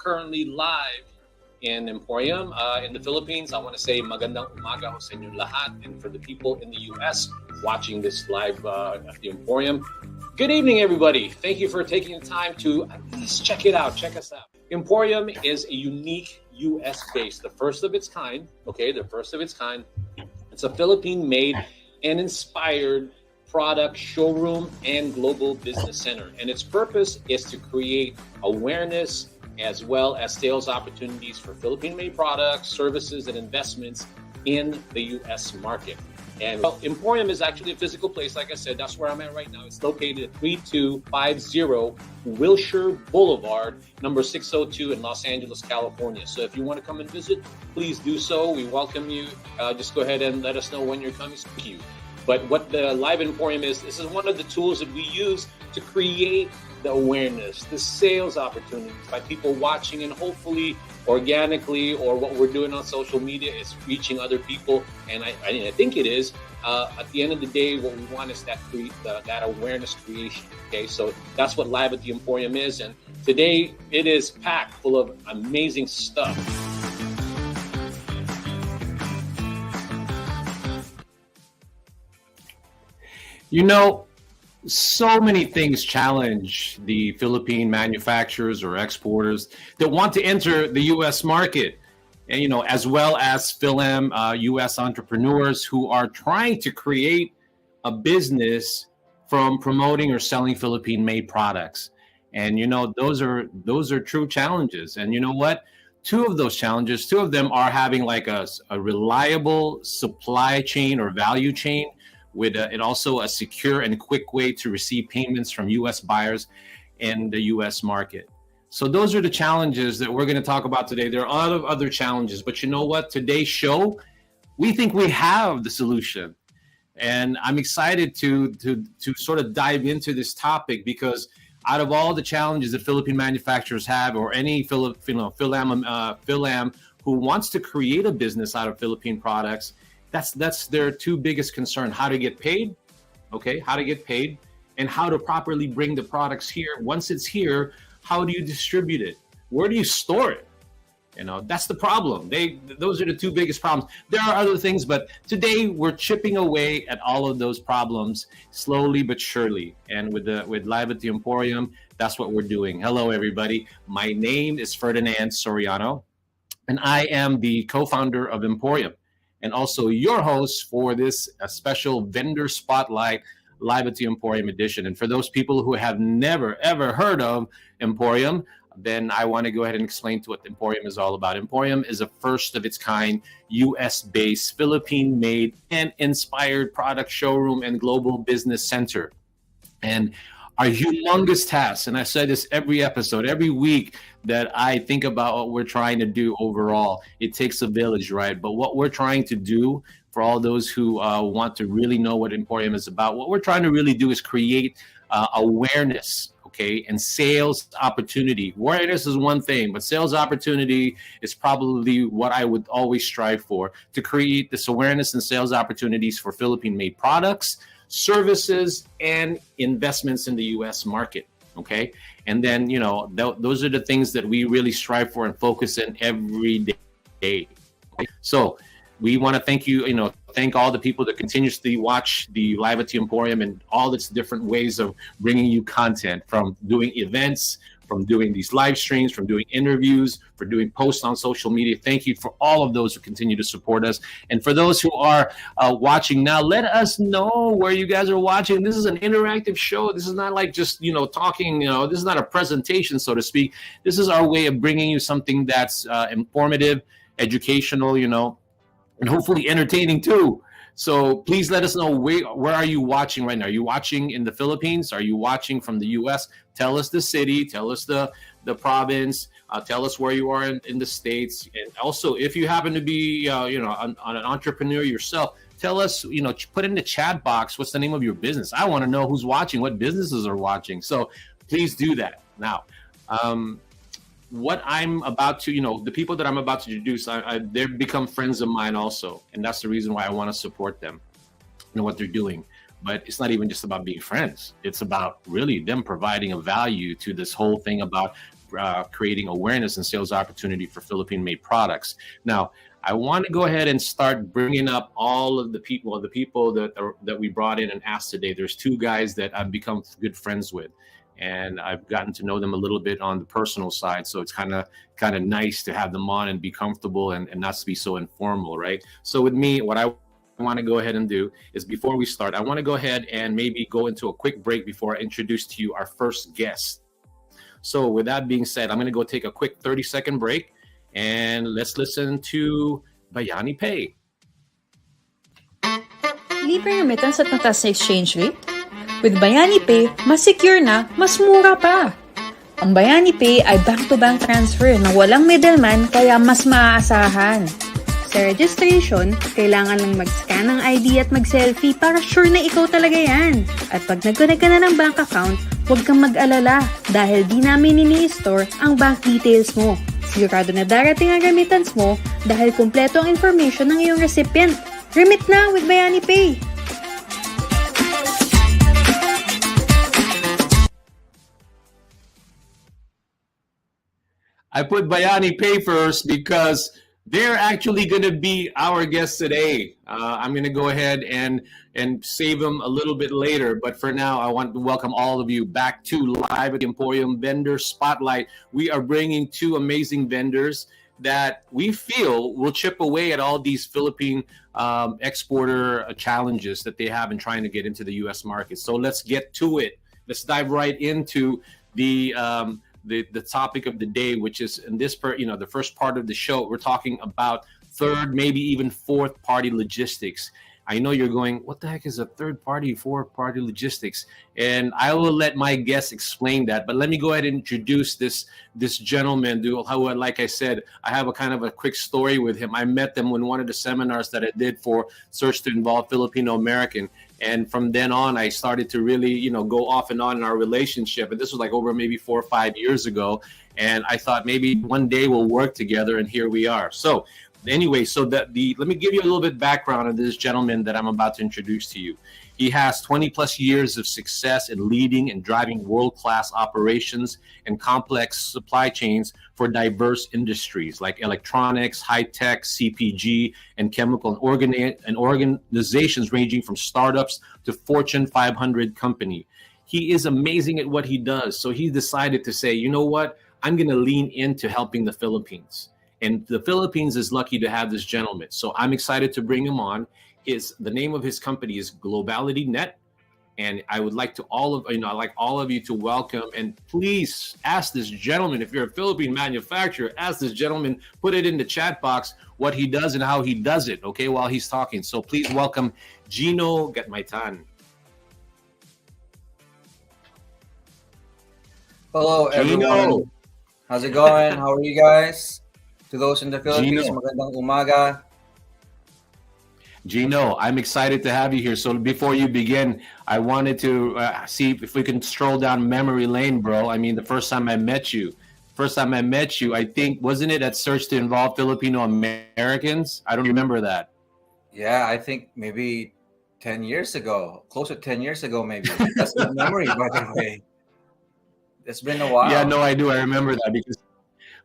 currently live in Emporium in the Philippines. I want to say magandang umaga ho sa inyong lahat. And for the people in the US watching this live at the Emporium, good evening, everybody. Thank you for taking the time to at least check it out. Check us out. Emporium is a unique US based, the first of its kind. Okay, the first of its kind. It's a Philippine-made and inspired product showroom and global business center. And its purpose is to create awareness as well as sales opportunities for Philippine-made products, services, and investments in the U.S. market. And Emporium is actually a physical place. Like I said, that's where I'm at right now. It's located at 3250 Wilshire Boulevard, number 602 in Los Angeles, California. So if you want to come and visit, please do so. We welcome you. Just go ahead and let us know when you're coming. Thank you. But what the Live Emporium is, this is one of the tools that we use to create the awareness, the sales opportunities by people watching, and hopefully organically, or what we're doing on social media is reaching other people. And I think it is. At the end of the day, what we want is that awareness creation. Okay, so that's what Live at the Emporium is. And today it is packed full of amazing stuff. You know, so many things challenge the Philippine manufacturers or exporters that want to enter the U.S. market, and as well as U.S. entrepreneurs who are trying to create a business from promoting or selling Philippine-made products. And those are true challenges. And you know what? Two of them are having like a reliable supply chain or value chain, with and also a secure and quick way to receive payments from U.S. buyers in the U.S. market. So those are the challenges that we're going to talk about today. There are a lot of other challenges, but you know what? Today's show, we think we have the solution. And I'm excited to sort of dive into this topic, because out of all the challenges that Philippine manufacturers have, or any Philam who wants to create a business out of Philippine products, that's their two biggest concern: how to get paid, and how to properly bring the products here. Once it's here, how do you distribute it? Where do you store it? That's the problem. Those are the two biggest problems. There are other things, but today we're chipping away at all of those problems slowly but surely. And with Live at the Emporium, that's what we're doing. Hello, everybody. My name is Ferdinand Soriano, and I am the co-founder of Emporium, and also your host for this special vendor spotlight Live at the Emporium edition. And for those people who have never, ever heard of Emporium, then I want to go ahead and explain to what Emporium is all about. Emporium is a first of its kind, US-based, Philippine-made, and inspired product showroom and global business center. And our humongous task, and I say this every episode, every week that I think about what we're trying to do overall, it takes a village, right? But what we're trying to do, for all those who want to really know what Emporium is about, what we're trying to really do is create awareness, okay, and sales opportunity. Awareness is one thing, but sales opportunity is probably what I would always strive for, to create this awareness and sales opportunities for Philippine-made products, services, and investments in the U.S. market. Okay, and then those are the things that we really strive for and focus in every day. Okay? So we want to thank all the people that continuously watch the Live at the Emporium and all its different ways of bringing you content, from doing events, from doing these live streams, from doing interviews, for doing posts on social media. Thank you for all of those who continue to support us. And for those who are watching now, let us know where you guys are watching. This is an interactive show. This is not like just, talking, this is not a presentation, so to speak. This is our way of bringing you something that's informative, educational, and hopefully entertaining too. So please let us know, where are you watching right now? Are you watching in the Philippines? Are you watching from the U.S.? Tell us the city, tell us the province, tell us where you are in the States. And also, if you happen to be, an entrepreneur yourself, tell us, put in the chat box, what's the name of your business? I want to know who's watching, what businesses are watching. So please do that. Now, what I'm about to, the people that I'm about to introduce, they've become friends of mine also. And that's the reason why I want to support them and what they're doing. But it's not even just about being friends. It's about really them providing a value to this whole thing about creating awareness and sales opportunity for Philippine-made products. Now, I want to go ahead and start bringing up all of the people that we brought in and asked today. There's two guys that I've become good friends with, and I've gotten to know them a little bit on the personal side. So it's kind of nice to have them on and be comfortable and not to be so informal, right? So with me, what I want to go ahead and do is, before we start, I want to go ahead and maybe go into a quick break before I introduce to you our first guest. So with that being said, I'm going to go take a quick 30-second break, and let's listen to Bayani Pay. Libre remittance at mataas na exchange rate? With Bayani Pay, mas secure na, mas mura pa. Ang Bayani Pay ay bank-to-bank transfer na walang middleman, kaya mas maaasahan. Sa registration, kailangan lang mag-scan ng ID at mag-selfie para sure na ikaw talaga yan. At pag nag-connect ka na ng bank account, huwag kang mag-alala dahil di namin ini-store ang bank details mo. Sigurado na darating ang remittance mo dahil kumpleto ang information ng iyong recipient. Remit na with Bayani Pay! I put Bayani Pay first because they're actually going to be our guests today. I'm going to go ahead and save them a little bit later. But for now, I want to welcome all of you back to Live at the Emporium Vendor Spotlight. We are bringing two amazing vendors that we feel will chip away at all these Philippine exporter challenges that they have in trying to get into the U.S. market. So let's get to it. Let's dive right into the topic of the day, which is in this the first part of the show. We're talking about third, maybe even fourth party logistics. I know you're going, what the heck is a third party, fourth party logistics? And I will let my guests explain that. But let me go ahead and introduce this gentleman, who, like I said, I have a kind of a quick story with him. I met them in one of the seminars that I did for Search to Involve Filipino American. And from then on, I started to really, go off and on in our relationship. And this was like over maybe 4 or 5 years ago. And I thought maybe one day we'll work together. And here we are. So anyway, let me give you a little bit background on this gentleman that I'm about to introduce to you. He has 20 plus years of success in leading and driving world-class operations and complex supply chains for diverse industries like electronics, high-tech, CPG, and chemical and organizations ranging from startups to Fortune 500 company. He is amazing at what he does. So he decided to say, you know what? I'm going to lean into helping the Philippines. And the Philippines is lucky to have this gentleman. So I'm excited to bring him on. The name of his company is Globalitynet. And I would like all of you to welcome, and please ask this gentleman, if you're a Philippine manufacturer, ask this gentleman, put it in the chat box, what he does and how he does it, okay, while he's talking. So please welcome Gino Gatmaitan. Hello, everyone. How's it going? How are you guys? To those in the Philippines, magandang umaga. Gino, I'm excited to have you here. So before you begin, I wanted to see if we can stroll down memory lane, bro. I mean, the first time I met you, I think, wasn't it at Search to Involve Filipino Americans? I don't remember that. Yeah, I think maybe 10 years ago, close to 10 years ago, maybe. That's my memory, by the way. It's been a while. Yeah, no, I do. I remember that because,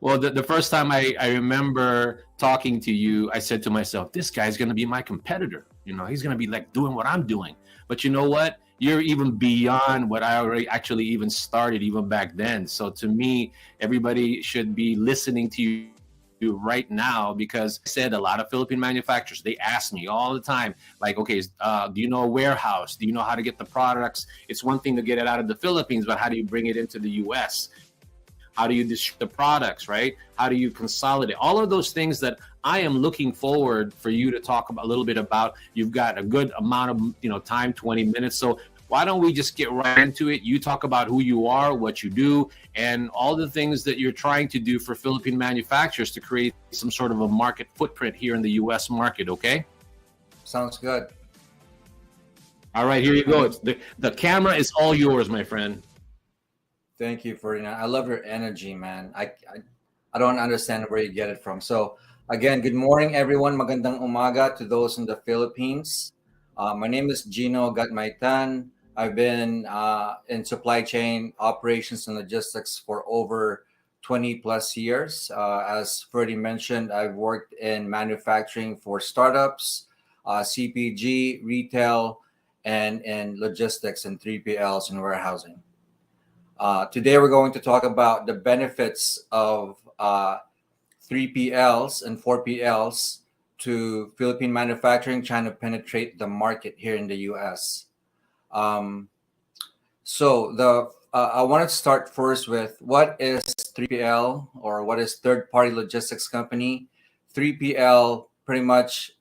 well, the first time I remember talking to you, I said to myself, this guy's going to be my competitor. He's going to be like doing what I'm doing. But you know what? You're even beyond what I already actually even started even back then. So to me, everybody should be listening to you right now, because I said a lot of Philippine manufacturers, they ask me all the time, like, okay, do you know a warehouse? Do you know how to get the products? It's one thing to get it out of the Philippines, but how do you bring it into the U.S.? How do you distribute the products, right? How do you consolidate? All of those things that I am looking forward for you to talk about a little bit about. You've got a good amount of time, 20 minutes. So why don't we just get right into it? You talk about who you are, what you do, and all the things that you're trying to do for Philippine manufacturers to create some sort of a market footprint here in the U.S. market, okay? Sounds good. All right, here you go. The camera is all yours, my friend. Thank you, Ferdinand. I love your energy, man. I don't understand where you get it from. So again, good morning, everyone. Magandang umaga to those in the Philippines. My name is Gino Gatmaitan. I've been in supply chain operations and logistics for over 20 plus years. As Freddie mentioned, I've worked in manufacturing for startups, CPG, retail, and logistics and 3PLs and warehousing. Today, we're going to talk about the benefits of 3PLs and 4PLs to Philippine manufacturing, trying to penetrate the market here in the US. I want to start first with what is 3PL, or what is third party logistics company. 3PL pretty much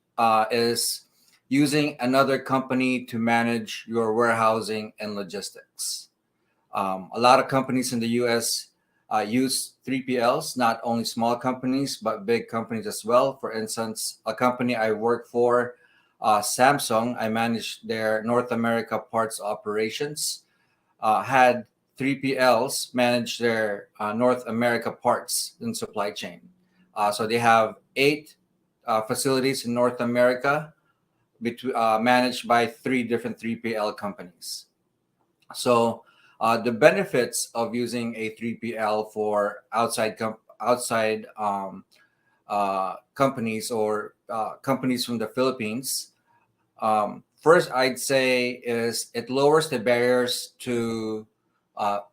is using another company to manage your warehousing and logistics. A lot of companies in the US use 3PLs, not only small companies, but big companies as well. For instance, a company I work for, Samsung, I manage their North America parts operations, had 3PLs manage their North America parts and supply chain. So they have 8 facilities in North America managed by 3 different 3PL companies. So the benefits of using a 3PL for outside companies or companies from the Philippines, first I'd say is it lowers the barriers to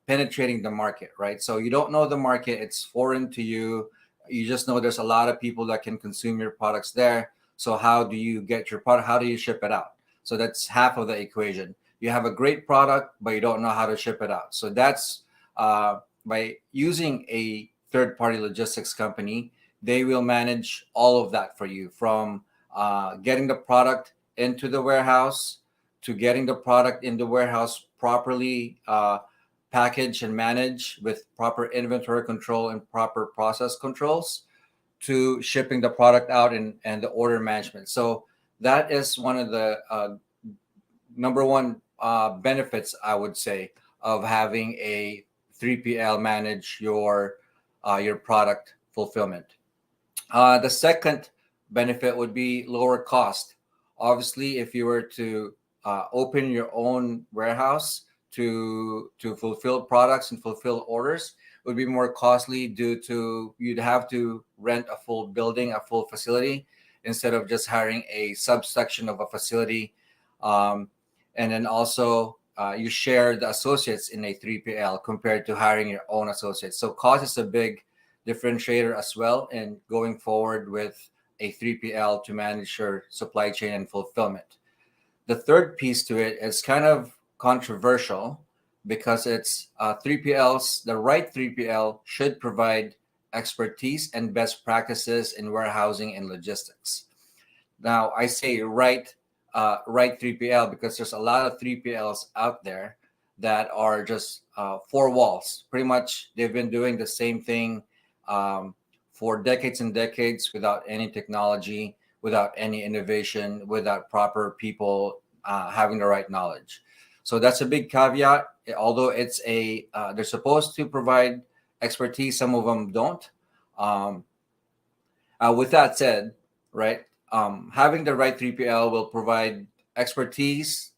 penetrating the market, right? So you don't know the market, it's foreign to you. You just know there's a lot of people that can consume your products there. So how do you get your product? How do you ship it out? So that's half of the equation. You have a great product, but you don't know how to ship it out. So that's by using a third-party logistics company, they will manage all of that for you, from getting the product into the warehouse to getting the product in the warehouse properly packaged and managed with proper inventory control and proper process controls, to shipping the product out and the order management. So that is one of the number one benefits, I would say, of having a 3PL manage your product fulfillment. The second benefit would be lower cost. Obviously, if you were to open your own warehouse to fulfill products and fulfill orders, it would be more costly due to you'd have to rent a full building, a full facility, instead of just hiring a subsection of a facility. And then also you share the associates in a 3PL compared to hiring your own associates. So cost is a big differentiator as well in going forward with a 3PL to manage your supply chain and fulfillment. The third piece to it is kind of controversial because it's 3PLs. The right 3PL should provide expertise and best practices in warehousing and logistics. Now, I say right 3PL because there's a lot of 3PLs out there that are just 4 walls. Pretty much, they've been doing the same thing for decades and decades without any technology, without any innovation, without proper people having the right knowledge. So that's a big caveat. Although it's they're supposed to provide expertise, some of them don't. With that said, right, having the right 3PL will provide expertise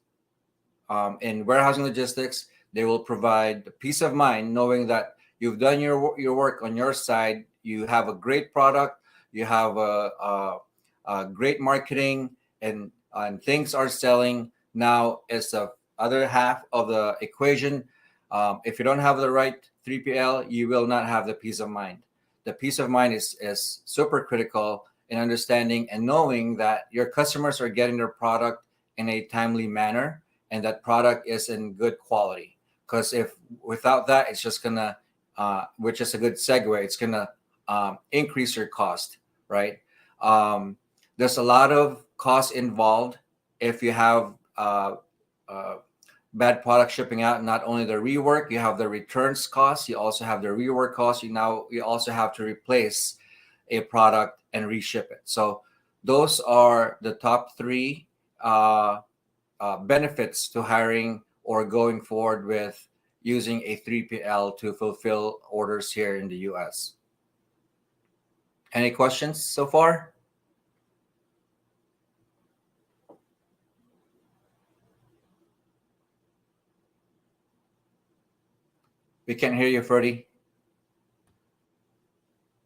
in warehousing logistics. They will provide peace of mind knowing that you've done your work on your side. You have a great product. You have a great marketing, and things are selling. Now is the other half of the equation. If you don't have the right 3PL, you will not have the peace of mind. The peace of mind is super critical in understanding and knowing that your customers are getting their product in a timely manner and that product is in good quality. Because if without that, it's just gonna, which is a good segue, it's gonna increase your cost, right? There's a lot of cost involved if you have bad product shipping out. Not only the rework, you have the returns cost, you also have the rework cost. You also have to replace a product and reship it. So those are the top 3 benefits to hiring or going forward with using a 3PL to fulfill orders here in the US. Any questions so far? We can't hear you, Freddie.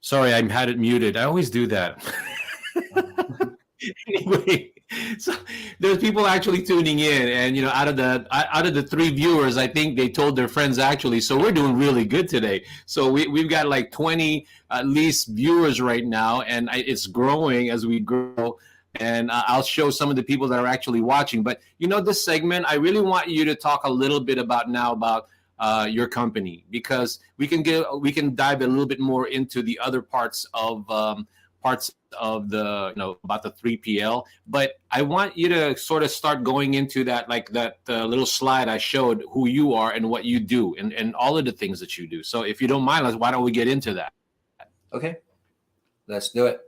Sorry, I had it muted. I always do that. Anyway, so there's people actually tuning in, and out of the 3 viewers, I think they told their friends actually. So we're doing really good today. So we've got like 20 at least viewers right now, and it's growing as we grow. And I'll show some of the people that are actually watching. But this segment, I really want you to talk a little bit about your company, because we can dive a little bit more into the other parts of the about the 3PL. But I want you to sort of start going into that, like that little slide I showed, who you are and what you do, and all of the things that you do. So if you don't mind, why don't we get into that? Okay, let's do it.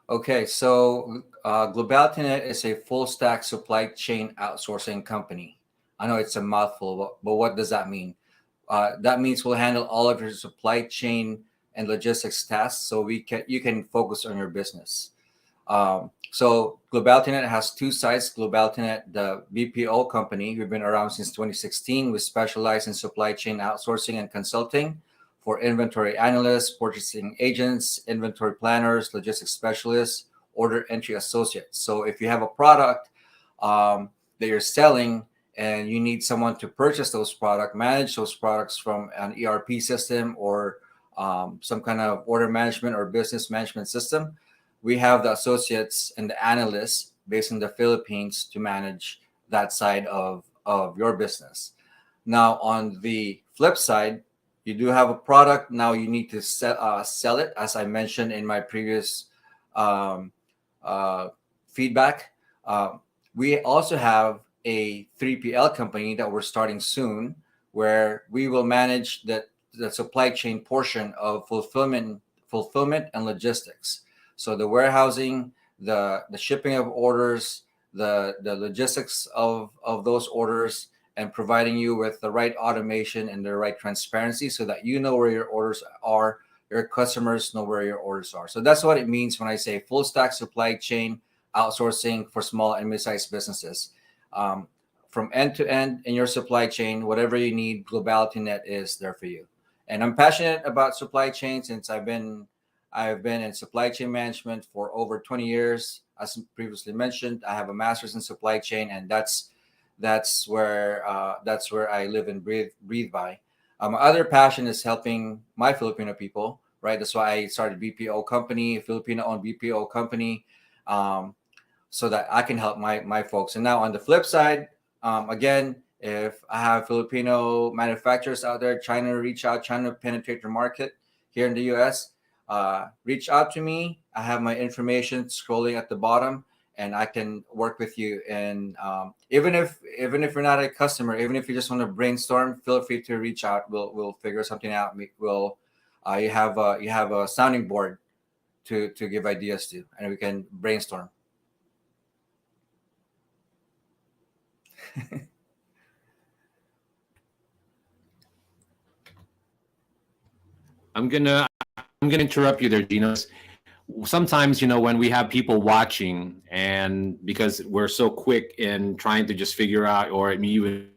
Okay, so Globalitynet is a full stack supply chain outsourcing company. I know it's a mouthful, but what does that mean? That means we'll handle all of your supply chain and logistics tasks, so you can focus on your business. So Globalitynet has two sides. Globalitynet, the BPO company, we've been around since 2016. We specialize in supply chain outsourcing and consulting for inventory analysts, purchasing agents, inventory planners, logistics specialists, order entry associates. So if you have a product that you're selling and you need someone to purchase those products, manage those products from an ERP system or some kind of order management or business management system, we have the associates and the analysts based in the Philippines to manage that side of your business. Now, on the flip side, you do have a product. Now you need to sell it, as I mentioned in my previous feedback. We also have a 3PL company that we're starting soon, where we will manage the supply chain portion of fulfillment and logistics. So the warehousing, the shipping of orders, the logistics of those orders, and providing you with the right automation and the right transparency so that you know where your orders are, your customers know where your orders are. So that's what it means when I say full stack supply chain outsourcing for small and mid-sized businesses. From end to end in your supply chain, whatever you need, Globalitynet is there for you. And I'm passionate about supply chain since I've been in supply chain management for over 20 years. As previously mentioned, I have a master's in supply chain, and that's where I live and breathe by. My other passion is helping my Filipino people, right? That's why I started BPO company, Filipino-owned BPO company, so that I can help my folks. And now on the flip side, again, if I have Filipino manufacturers out there trying to penetrate the market here in the US, reach out to me. I have my information scrolling at the bottom, and I can work with you. And even if you're not a customer, even if you just want to brainstorm, feel free to reach out. We'll figure something out. You have a sounding board to give ideas to, and we can brainstorm. I'm gonna interrupt you there, Gino. Sometimes, when we have people watching, and because we're so quick in trying to just figure out, or even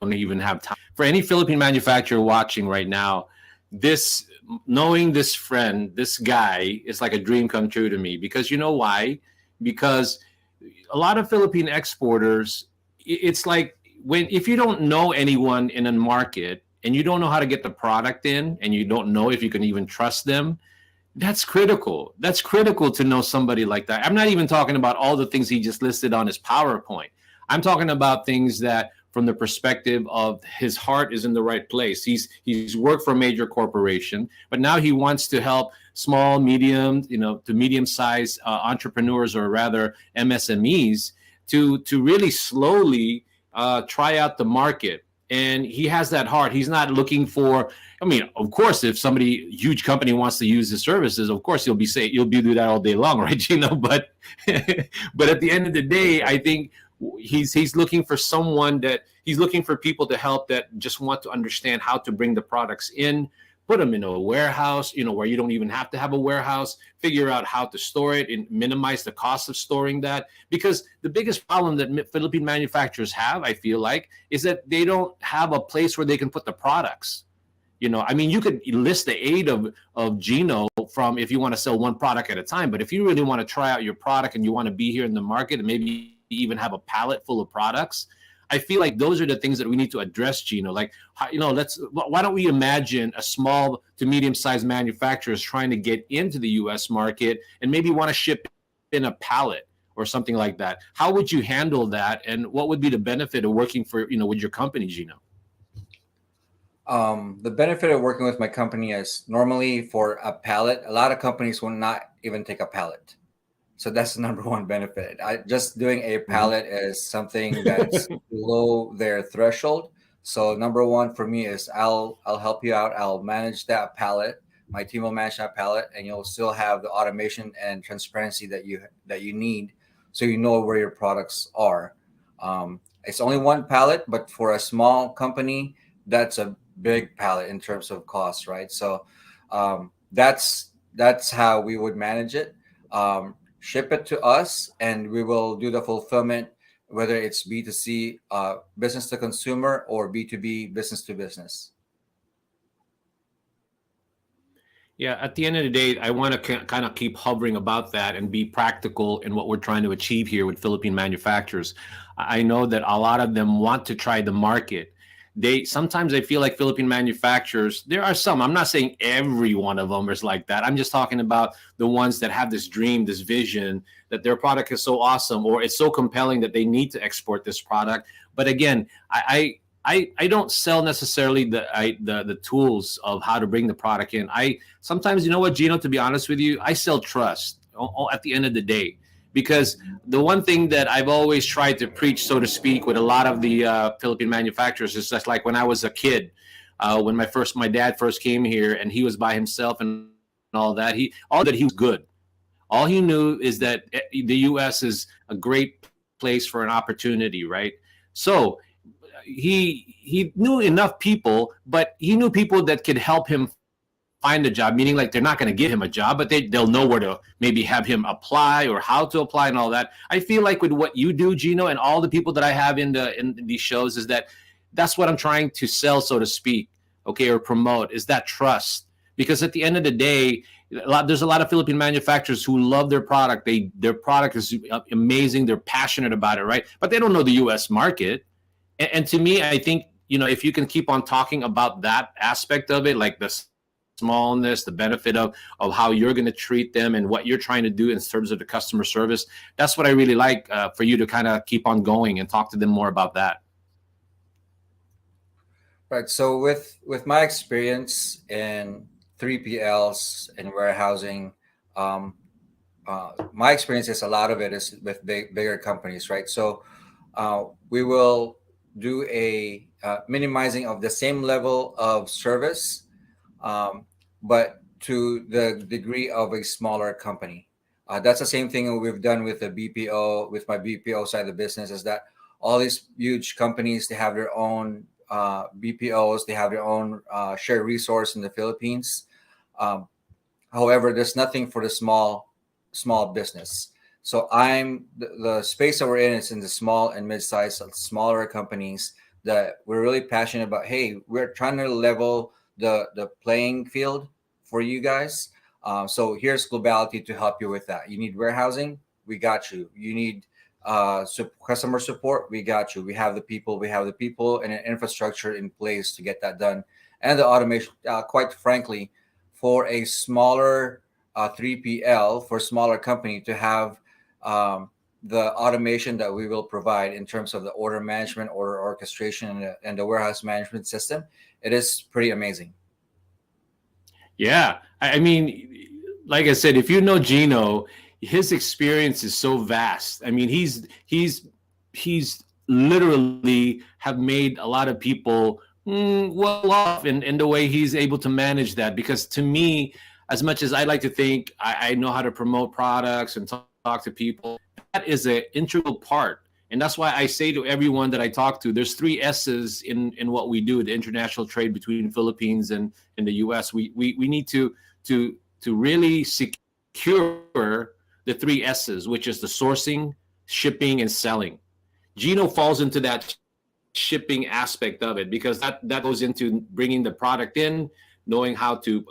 don't even have time for any Philippine manufacturer watching right now, knowing this friend, this guy, is like a dream come true to me. Because you know why? Because a lot of Philippine exporters, it's like if you don't know anyone in a market and you don't know how to get the product in, and you don't know if you can even trust them, that's critical. That's critical to know somebody like that. I'm not even talking about all the things he just listed on his PowerPoint. I'm talking about things that, from the perspective of his heart is in the right place. He's worked for a major corporation, but now he wants to help small, medium, to medium-sized entrepreneurs, or rather MSMEs, to really slowly try out the market. And he has that heart. He's not looking for, of course, if somebody, huge company, wants to use his services, of course you'll do that all day long, right, Gino? But at the end of the day, I think he's looking for he's looking for people to help that just want to understand how to bring the products in, put them in a warehouse, where you don't even have to have a warehouse, figure out how to store it and minimize the cost of storing that. Because the biggest problem that Philippine manufacturers have, I feel like, is that they don't have a place where they can put the products. I mean, you could list the aid of Gino from if you want to sell one product at a time. But if you really want to try out your product and you want to be here in the market and maybe even have a pallet full of products, I feel like those are the things that we need to address, Gino. Like, why don't we imagine a small to medium-sized manufacturers trying to get into the U.S. market and maybe want to ship in a pallet or something like that? How would you handle that? And what would be the benefit of working for, with your company, Gino? The benefit of working with my company is normally for a pallet, a lot of companies will not even take a pallet. So that's the number one benefit. Just doing a pallet is something that's below their threshold. So number one for me is I'll help you out. I'll manage that pallet. My team will manage that pallet, and you'll still have the automation and transparency that you need, so you know where your products are. It's only one pallet, but for a small company, that's a big pallet in terms of cost, right? So that's how we would manage it. Ship it to us, and we will do the fulfillment, whether it's B2C, business to consumer, or B2B, business to business. Yeah, at the end of the day, I want to kind of keep hovering about that and be practical in what we're trying to achieve here with Philippine manufacturers. I know that a lot of them want to try the market. Sometimes I feel like Philippine manufacturers, there are some, I'm not saying every one of them is like that. I'm just talking about the ones that have this dream, this vision that their product is so awesome, or it's so compelling that they need to export this product. But again, I don't sell necessarily the tools of how to bring the product in. Sometimes, you know what, Gino, to be honest with you, I sell trust at the end of the day. Because the one thing that I've always tried to preach, so to speak, with a lot of the Philippine manufacturers is just like when I was a kid, when my dad first came here and he was by himself and all that. He was good. All he knew is that the U.S. is a great place for an opportunity, right? So he knew enough people, but he knew people that could help him find a job, meaning like they're not going to give him a job, but they'll know where to maybe have him apply or how to apply and all that. I feel like with what you do, Gino, and all the people that I have in these shows, is that's what I'm trying to sell, so to speak, okay, or promote, is that trust. Because at the end of the day, there's a lot of Philippine manufacturers who love their product. Their product is amazing. They're passionate about it, right? But they don't know the U.S. market. And to me, I think, if you can keep on talking about that aspect of it, like the smallness, the benefit of how you're going to treat them and what you're trying to do in terms of the customer service. That's what I really like for you to kind of keep on going and talk to them more about that. Right. So with my experience in 3PLs and warehousing, my experience is a lot of it is with bigger companies, right? So we will do a minimizing of the same level of service, but to the degree of a smaller company. That's the same thing we've done with the BPO, with my BPO side of the business, is that all these huge companies, they have their own BPOs, they have their own shared resource in the Philippines. However, there's nothing for the small business. So the space that we're in is in the small and mid-sized, smaller companies that we're really passionate about. Hey, we're trying to level the playing field for you guys. So here's Globality to help you with that. You need warehousing, we got you. You need customer support, we got you. We have the people and an infrastructure in place to get that done. And the automation, quite frankly, for a smaller 3PL, for a smaller company to have the automation that we will provide in terms of the order management, order orchestration, and the warehouse management system, it is pretty amazing. Yeah. I mean, like I said, if you know Gino, his experience is so vast. I mean, he's literally have made a lot of people well off in the way he's able to manage that. Because to me, as much as I like to think I know how to promote products and talk to people, that is an integral part. And that's why I say to everyone that I talk to, there's three S's in what we do, the international trade between Philippines and the US. We need to really secure the three S's, which is the sourcing, shipping, and selling. Gino falls into that shipping aspect of it, because that goes into bringing the product in, knowing how to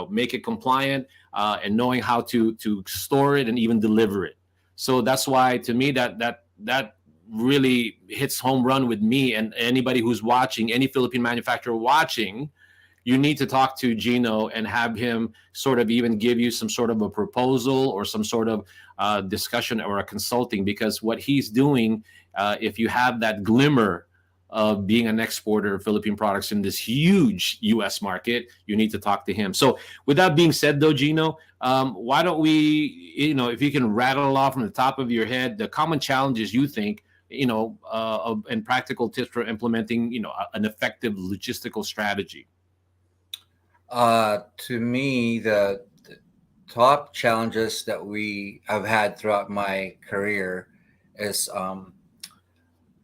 make it compliant, and knowing how to store it and even deliver it. So that's why, to me, that really hits home run with me. And anybody who's watching, any Philippine manufacturer watching, you need to talk to Gino and have him sort of even give you some sort of a proposal or some sort of discussion or a consulting, because what he's doing, if you have that glimmer of being an exporter of Philippine products in this huge U.S. market, you need to talk to him. So with that being said, though, Gino, why don't we, if you can rattle off from the top of your head the common challenges you think, and practical tips for implementing, an effective logistical strategy. To me, the top challenges that I've had throughout my career is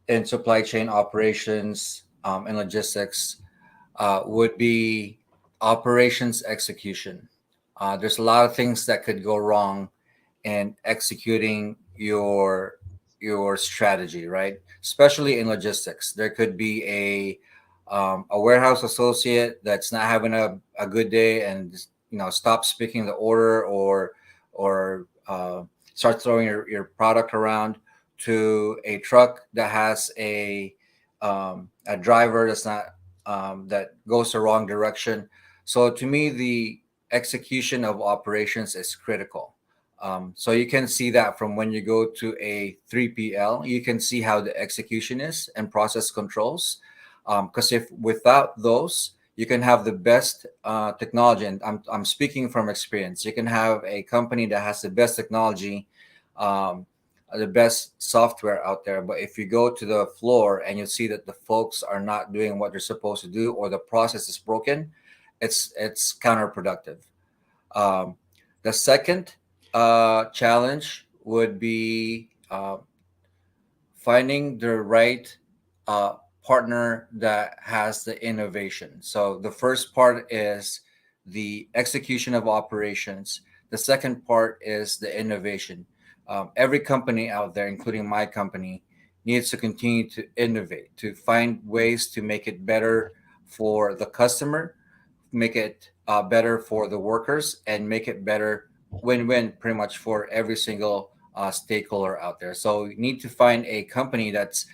in supply chain operations and logistics would be operations execution. There's a lot of things that could go wrong in executing your strategy, right? Especially in logistics, there could be a warehouse associate that's not having a good day and stops picking the order or start throwing your product around, to a truck that has a driver that's not that goes the wrong direction. So to me, the execution of operations is critical. So you can see that from when you go to a 3PL, you can see how the execution is and process controls. Because if without those, you can have the best technology, and I'm speaking from experience. You can have a company that has the best technology, the best software out there, but if you go to the floor and you see that the folks are not doing what they're supposed to do, or the process is broken, it's counterproductive. The second challenge would be finding the right partner that has the innovation. So the first part is the execution of operations. The second part is the innovation. Every company out there, including my company, needs to continue to innovate, to find ways to make it better for the customer, make it better for the workers, and make it better win-win pretty much for every single stakeholder out there. So you need to find a company that's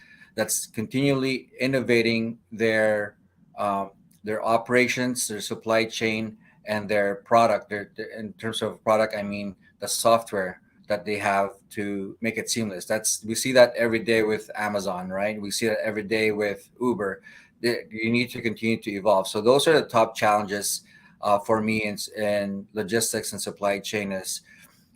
continually innovating their operations, their supply chain, and their product. In terms of product, I mean the software that they have to make it seamless. We see that every day with Amazon, right? We see that every day with Uber. You need to continue to evolve. So those are the top challenges for me in logistics and supply chain, is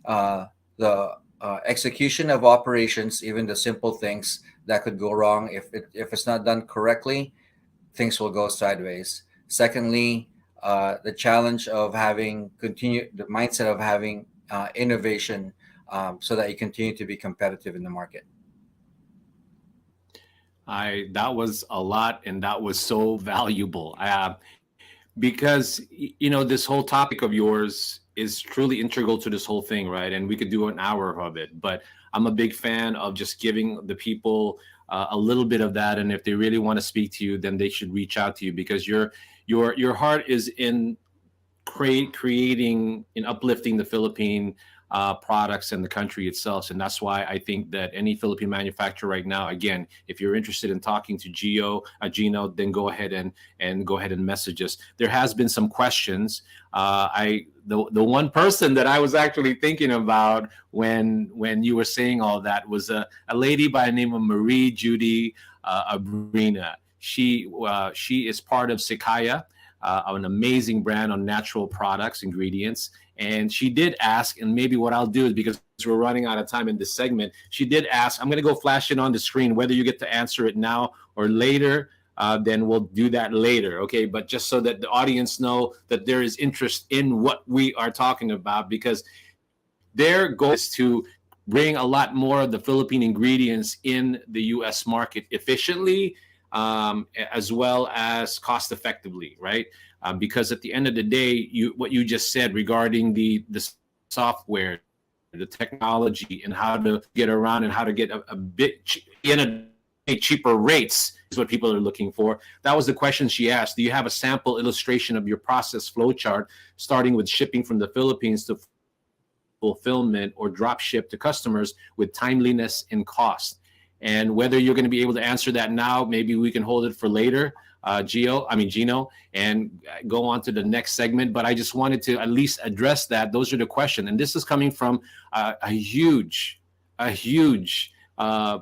the execution of operations, even the simple things that could go wrong. If it's not done correctly, things will go sideways. Secondly, the challenge of the mindset of having innovation, so that you continue to be competitive in the market. That was a lot, and that was so valuable. Because this whole topic of yours is truly integral to this whole thing, right? And we could do an hour of it, but I'm a big fan of just giving the people a little bit of that. And if they really want to speak to you, then they should reach out to you, because your heart is in creating and uplifting the Philippine products and the country itself. And that's why I think that any Philippine manufacturer right now, again, if you're interested in talking to Gino, then go ahead and message us. There has been some questions. The one person that I was actually thinking about when you were saying all that was a lady by the name of Marie Judy Abrina. She is part of Sikaya, an amazing brand on natural products, ingredients. And she did ask, and maybe what I'll do is, because we're running out of time in this segment, she did ask, I'm going to go flash it on the screen, whether you get to answer it now or later, then we'll do that later. Okay. But just so that the audience know that there is interest in what we are talking about, because their goal is to bring a lot more of the Philippine ingredients in the U.S. market efficiently, as well as cost effectively, right? Because at the end of the day, what you just said regarding the software, the technology, and how to get around and how to get a bit cheaper rates is what people are looking for. That was the question she asked. Do you have a sample illustration of your process flow chart, starting with shipping from the Philippines to fulfillment or drop ship to customers with timeliness and cost? And whether you're going to be able to answer that now, maybe we can hold it for later, Gino, and go on to the next segment. But I just wanted to at least address that. Those are the questions. And this is coming from a huge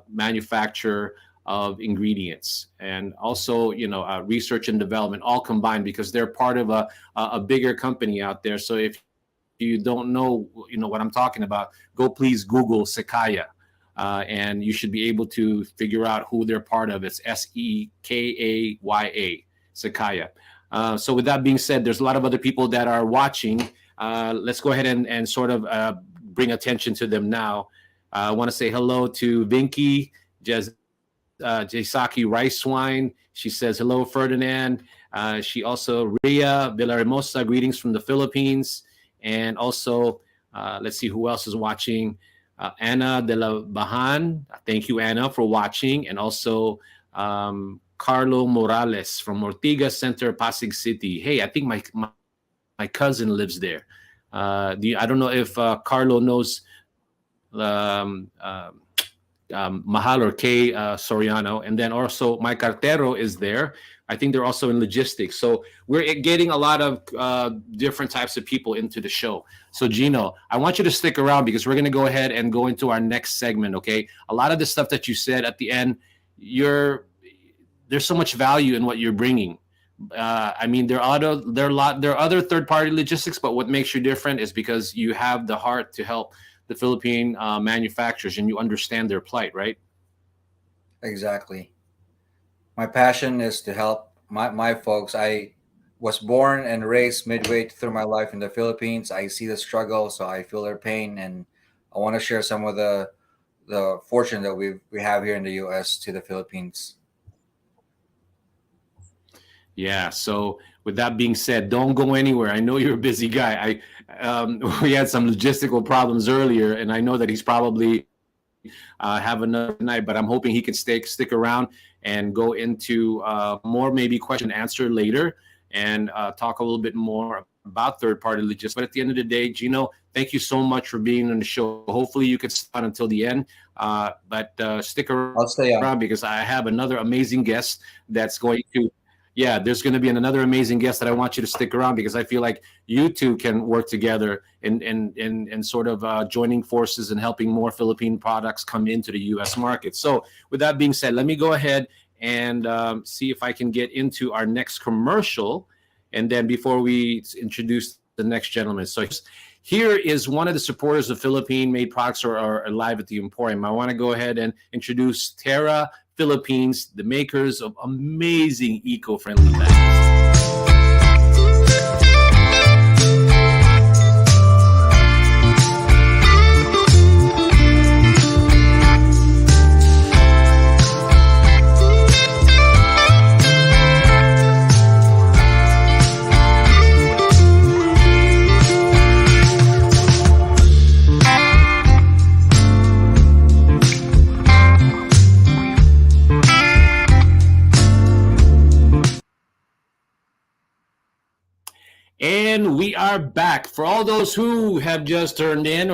manufacturer of ingredients, and also, research and development, all combined, because they're part of a bigger company out there. So if you don't know, what I'm talking about, go please Google Sekaya. And you should be able to figure out who they're part of. It's Sekaya, Sekaya. So with that being said, there's a lot of other people that are watching. Let's go ahead and sort of bring attention to them now. I want to say hello to Vinky Jaisaki Rice Wine. She says, hello, Ferdinand. She also, Ria Villahermosa, greetings from the Philippines. And also, let's see who else is watching. Anna de la Bahan, thank you, Anna, for watching. And also Carlo Morales from Ortigas Center, Pasig City. Hey, I think my cousin lives there. I don't know if Carlo knows Mahal or Kay Soriano. And then also Mike Cartero is there. I think they're also in logistics. So we're getting a lot of different types of people into the show. So Gino, I want you to stick around because we're going to go ahead and go into our next segment, okay? A lot of the stuff that you said at the end, there's so much value in what you're bringing. There are other third-party logistics, but what makes you different is because you have the heart to help the Philippine manufacturers and you understand their plight, right? Exactly. My passion is to help my folks. I was born and raised midway through my life in the Philippines. I see the struggle, so I feel their pain, and I want to share some of the fortune that we have here in the U.S. to the Philippines. Yeah. So with that being said, don't go anywhere. I know you're a busy guy. We had some logistical problems earlier, and I know that he's probably have another night, but I'm hoping he can stick around and go into more maybe question and answer later and talk a little bit more about third-party logistics. But at the end of the day, Gino, thank you so much for being on the show. Hopefully you can start until the end, but stick around. I'll stay on because I have another amazing guest that's going to. Yeah, there's going to be another amazing guest that I want you to stick around because I feel like you two can work together and sort of joining forces and helping more Philippine products come into the U.S. market. So with that being said, let me go ahead and see if I can get into our next commercial. And then before we introduce the next gentleman. So here is one of the supporters of Philippine-made products are live at the Emporium. I want to go ahead and introduce Terra Philippines, the makers of amazing eco-friendly bags. And we are back. For all those who have just tuned in,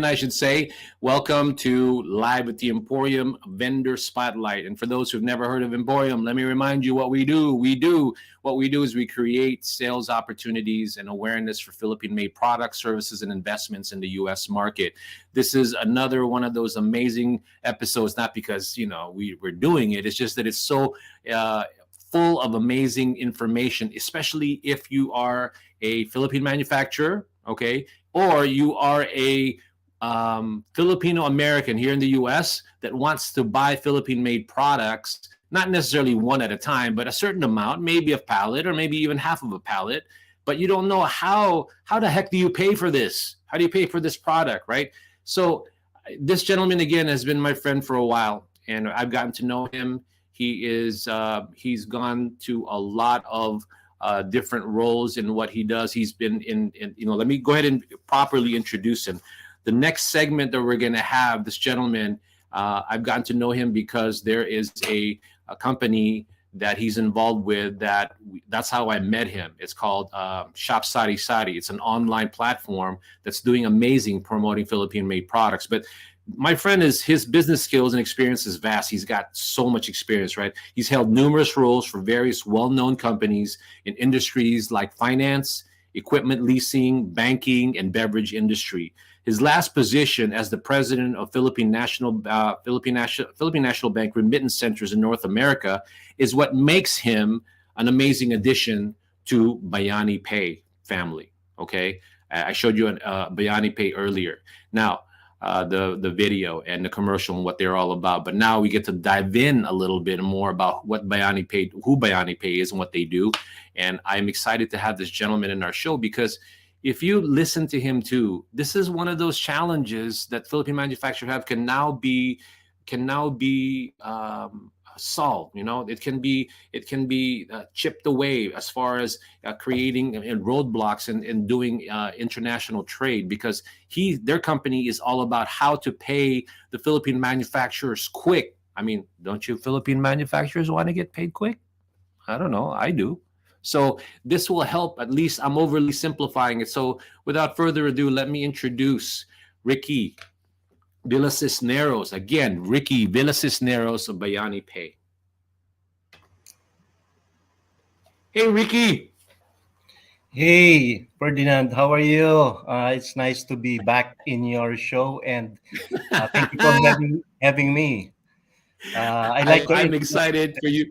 I should say, welcome to Live at the Emporium Vendor Spotlight. And for those who've never heard of Emporium, let me remind you what we do. What we do is we create sales opportunities and awareness for Philippine-made products, services, and investments in the U.S. market. This is another one of those amazing episodes, not because, we're doing it. It's just that it's so full of amazing information, especially if you are a Philippine manufacturer, okay, or you are a Filipino American here in the U.S. that wants to buy Philippine-made products, not necessarily one at a time, but a certain amount, maybe a pallet or maybe even half of a pallet, but you don't know how the heck do you pay for this? How do you pay for this product, right? So this gentleman again has been my friend for a while, and I've gotten to know him. He's gone to a lot of different roles in what he does. He's been in let me go ahead and properly introduce him. The next segment that we're going to have, this gentleman, I've gotten to know him because there is a company that he's involved with that's how I met him. It's called Shop Sari Sari. It's an online platform that's doing amazing promoting Philippine-made products. But my friend, his business skills and experience is vast. He's got so much experience, right? He's held numerous roles for various well-known companies in industries like finance, equipment leasing, banking, and beverage industry. His last position as the president of Philippine National Bank remittance centers in North America is what makes him an amazing addition to Bayani Pay family. Okay, I showed you Bayani Pay earlier. Now, the video and the commercial and what they're all about. But now we get to dive in a little bit more about what Bayani Pay, who Bayani Pay is, and what they do. And I'm excited to have this gentleman in our show because if you listen to him too, this is one of those challenges that Philippine manufacturers have can now be solved. It can be chipped away as far as creating roadblocks and doing international trade, because their company is all about how to pay the Philippine manufacturers quick. I mean, don't you Philippine manufacturers want to get paid quick? I don't know. I do. So this will help. At least I'm overly simplifying it. So without further ado, let me introduce Ricky Villacisneros. Again, Ricky Villacisneros of Bayani Pay. Hey, Ricky. Hey, Ferdinand, how are you? It's nice to be back in your show, and thank you for having me. I'm excited for you.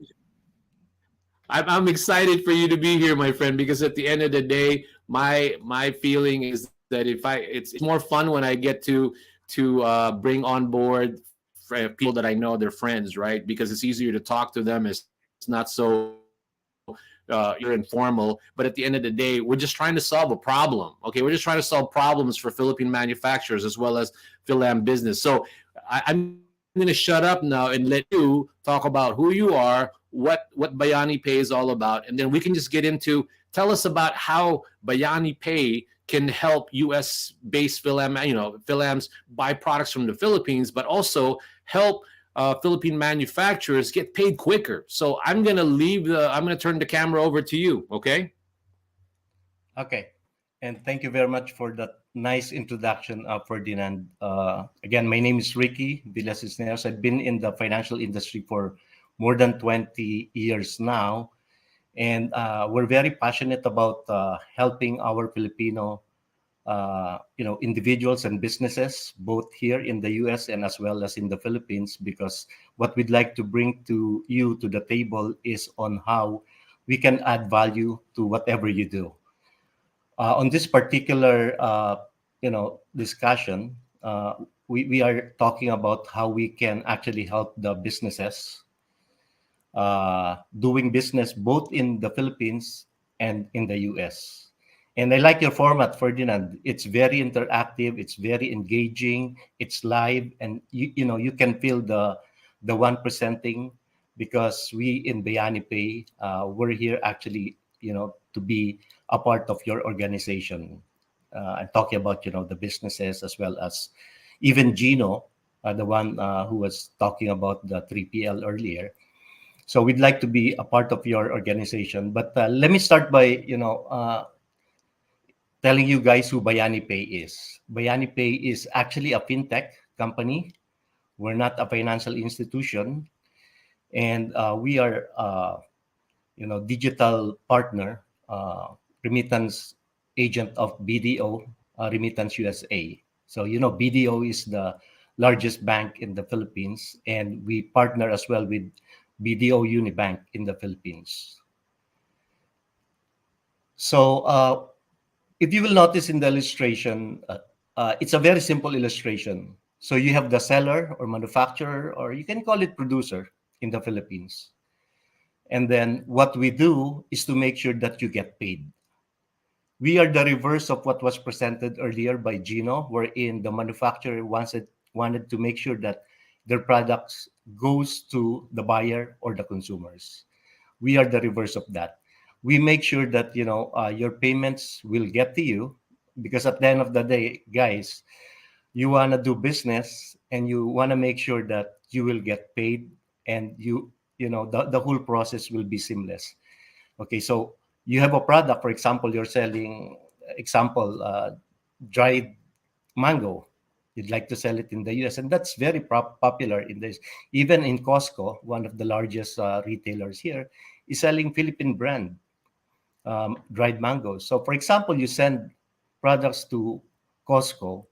I'm excited for you to be here, my friend, because at the end of the day, my feeling is that it's more fun when I get to bring on board people that I know, they're friends, right? Because it's easier to talk to them. It's not so you're informal, but at the end of the day, we're just trying to solve a problem. Okay, we're just trying to solve problems for Philippine manufacturers as well as Philam business. So I'm going to shut up now and let you talk about who you are, what Bayani Pay is all about, and then we can just get into, tell us about how Bayani Pay can help U.S.-based Philams buy products from the Philippines, but also help Philippine manufacturers get paid quicker. So I'm going to turn the camera over to you, okay? Okay. And thank you very much for that nice introduction, Ferdinand. Again, my name is Ricky Villacisneros. I've been in the financial industry for more than 20 years now. And we're very passionate about helping our Filipino individuals and businesses, both here in the US and as well as in the Philippines, because what we'd like to bring to you to the table is on how we can add value to whatever you do. On this particular discussion, we are talking about how we can actually help the businesses doing business both in the Philippines and in the US. And I like your format, Ferdinand. It's very interactive. It's very engaging. It's live, and you can feel the one presenting, because we in Bayani Pay, we're here actually to be a part of your organization. I'm talking about the businesses as well as even Gino, the one who was talking about the 3PL earlier. So we'd like to be a part of your organization. But let me start by telling you guys who Bayani Pay is. Bayani Pay is actually a fintech company. We're not a financial institution, and we are digital partner, remittance agent of BDO, Remittance USA. So BDO is the largest bank in the Philippines, and we partner as well with BDO Unibank in the Philippines. So if you will notice in the illustration, it's a very simple illustration. So you have the seller or manufacturer, or you can call it producer in the Philippines. And then what we do is to make sure that you get paid. We are the reverse of what was presented earlier by Gino, wherein the manufacturer wants wanted to make sure that their products goes to the buyer or the consumers. We are the reverse of that. We make sure that your payments will get to you, because at the end of the day, guys, you want to do business and you want to make sure that you will get paid, and the whole process will be seamless. Okay, so you have a product, for example, you're selling, example, dried mango. You'd like to sell it in the US, and that's very popular in this. Even in Costco, one of the largest retailers here, is selling Philippine brand dried mangoes. So, for example, you send products to Costco,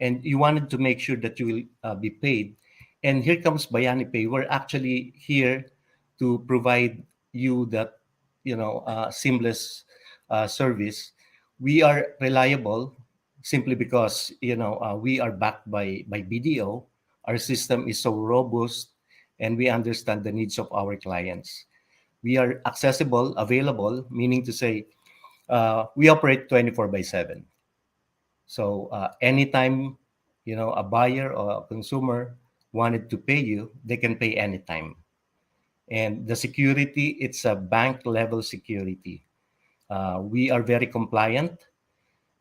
and you wanted to make sure that you will be paid. And here comes Bayani Pay. We're actually here to provide you that seamless service. We are reliable simply because we are backed by BDO. Our system is so robust, and we understand the needs of our clients. We are accessible, available, meaning to say we operate 24 by 7. So anytime a buyer or a consumer wanted to pay you, they can pay anytime. And the security, it's a bank level security. We are very compliant,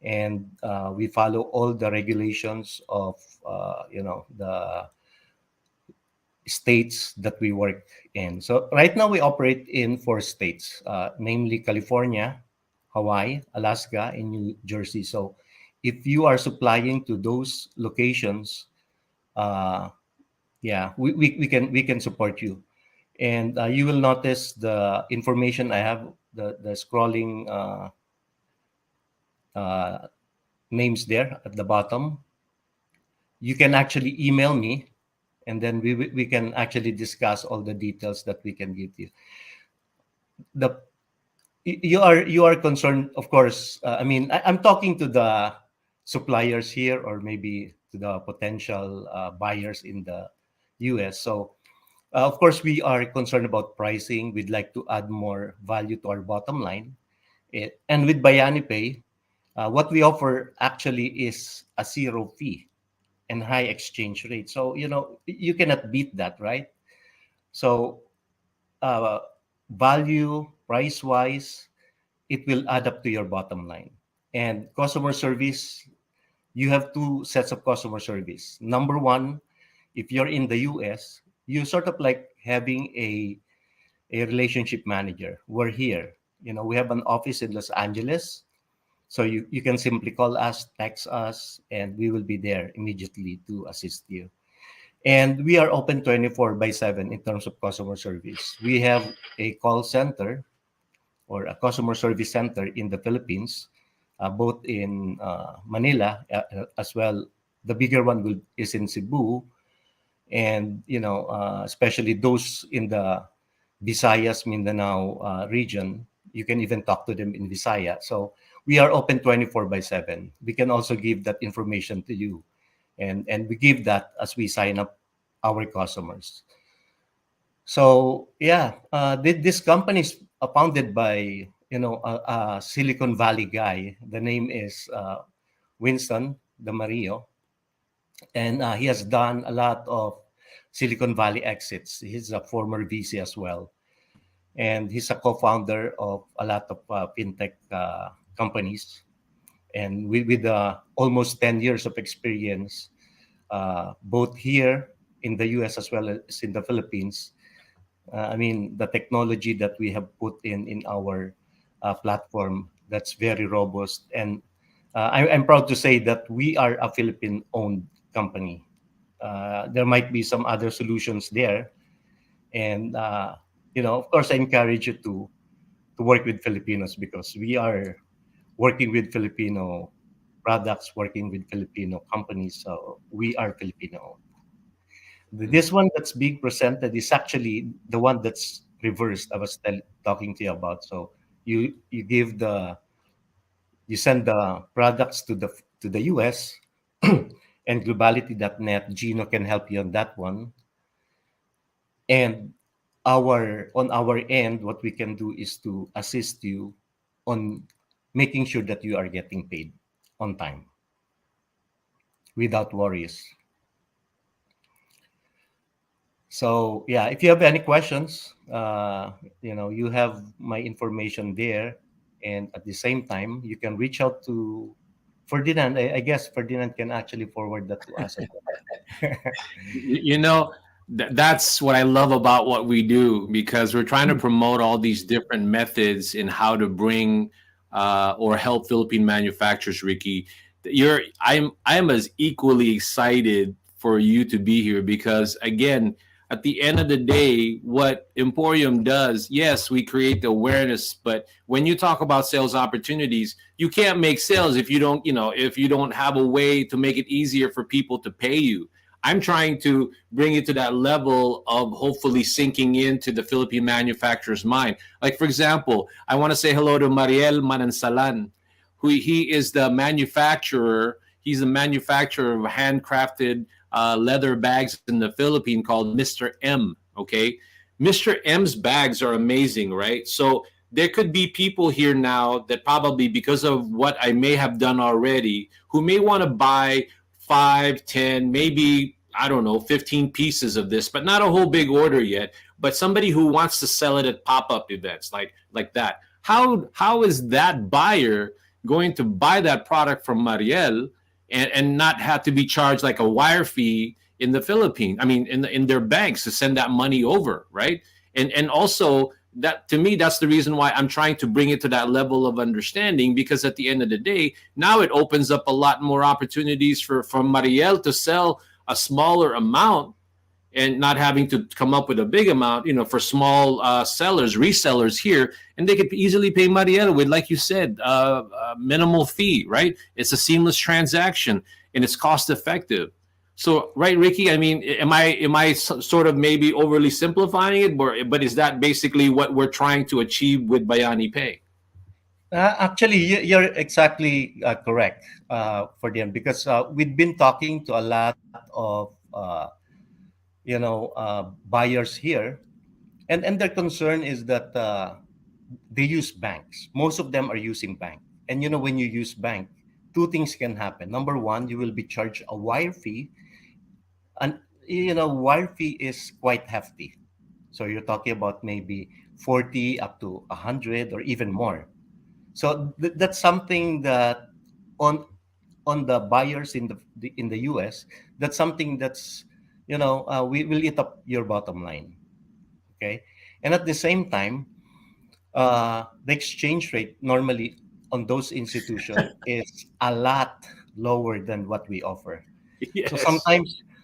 and we follow all the regulations of the states that we work in. So right now we operate in 4 states, namely California, Hawaii, Alaska, and New Jersey. So if you are supplying to those locations, we can support you. And you will notice the information I have, the scrolling names there at the bottom. You can actually email me, and then we can actually discuss all the details that we can give you. You are concerned, of course. I'm talking to the suppliers here, or maybe to the potential buyers in the US. So, of course, we are concerned about pricing. We'd like to add more value to our bottom line. And with Bayani Pay, what we offer actually is a zero fee and high exchange rate. So, you cannot beat that, right? So, value, price-wise, it will add up to your bottom line. And customer service, you have 2 sets of customer service. Number one, if you're in the US, you sort of like having a relationship manager. We're here. We have an office in Los Angeles. So you can simply call us, text us, and we will be there immediately to assist you. And we are open 24 by 7 in terms of customer service. We have a call center, or a customer service center in the Philippines, both in Manila as well. The bigger one is in Cebu, and especially those in the Visayas, Mindanao region. You can even talk to them in Visaya. So we are open 24 by 7. We can also give that information to you, and we give that as we sign up our customers. So this company is founded by a Silicon Valley guy. The name is Winston Damario, and he has done a lot of Silicon Valley exits. He's a former VC as well, and he's a co-founder of a lot of fintech companies. And with almost 10 years of experience, both here in the US as well as in the Philippines. The technology that we have put in our platform, that's very robust. And I'm proud to say that we are a Philippine-owned company. There might be some other solutions there. And, of course, I encourage you to work with Filipinos, because we are working with Filipino products, working with Filipino companies. So we are Filipino. This one that's being presented is actually the one that's reversed. I was talking to you about. So you send the products to the US, and Globalitynet, Gino can help you on that one. And on our end, what we can do is to assist you on making sure that you are getting paid on time without worries. So yeah, if you have any questions, you have my information there, and at the same time, you can reach out to Ferdinand. I guess Ferdinand can actually forward that to us as well. You know, that's what I love about what we do, because we're trying to promote all these different methods in how to bring or help Philippine manufacturers. Ricky, I'm as equally excited for you to be here, because again, at the end of the day, what Emporium does, yes, we create the awareness, but when you talk about sales opportunities, you can't make sales if you don't, if you don't have a way to make it easier for people to pay you. I'm trying to bring it to that level of hopefully sinking into the Philippine manufacturer's mind. Like, for example, I want to say hello to Mariel Manansalan, who he is the manufacturer. He's a manufacturer of handcrafted leather bags in the Philippines called Mr. M. Okay. Mr. M's bags are amazing, right? So there could be people here now that probably, because of what I may have done already, who may want to buy 5, 10, maybe, I don't know, 15 pieces of this, but not a whole big order yet. But somebody who wants to sell it at pop-up events like that. How is that buyer going to buy that product from Mariel and not have to be charged like a wire fee in the Philippines? I mean, in their banks to send that money over, right? And also, that to me, that's the reason why I'm trying to bring it to that level of understanding, because at the end of the day, now it opens up a lot more opportunities for Mariel to sell a smaller amount and not having to come up with a big amount, for small sellers, resellers here, and they could easily pay Mariel with, like you said, a minimal fee, right? It's a seamless transaction and it's cost effective. So, right, Ricky? I mean, am I sort of maybe overly simplifying it, but is that basically what we're trying to achieve with Bayani Pay? Actually, you're exactly correct, for them, because we've been talking to a lot of buyers here, and their concern is that they use banks. Most of them are using bank, and when you use bank, two things can happen. Number one, you will be charged a wire fee, and wire fee is quite hefty. So you're talking about maybe 40 up to 100 or even more. So that's something that on the buyers in the US, that's something that's we will eat up your bottom line. Okay, and at the same time, the exchange rate normally on those institutions is a lot lower than what we offer. So Yes.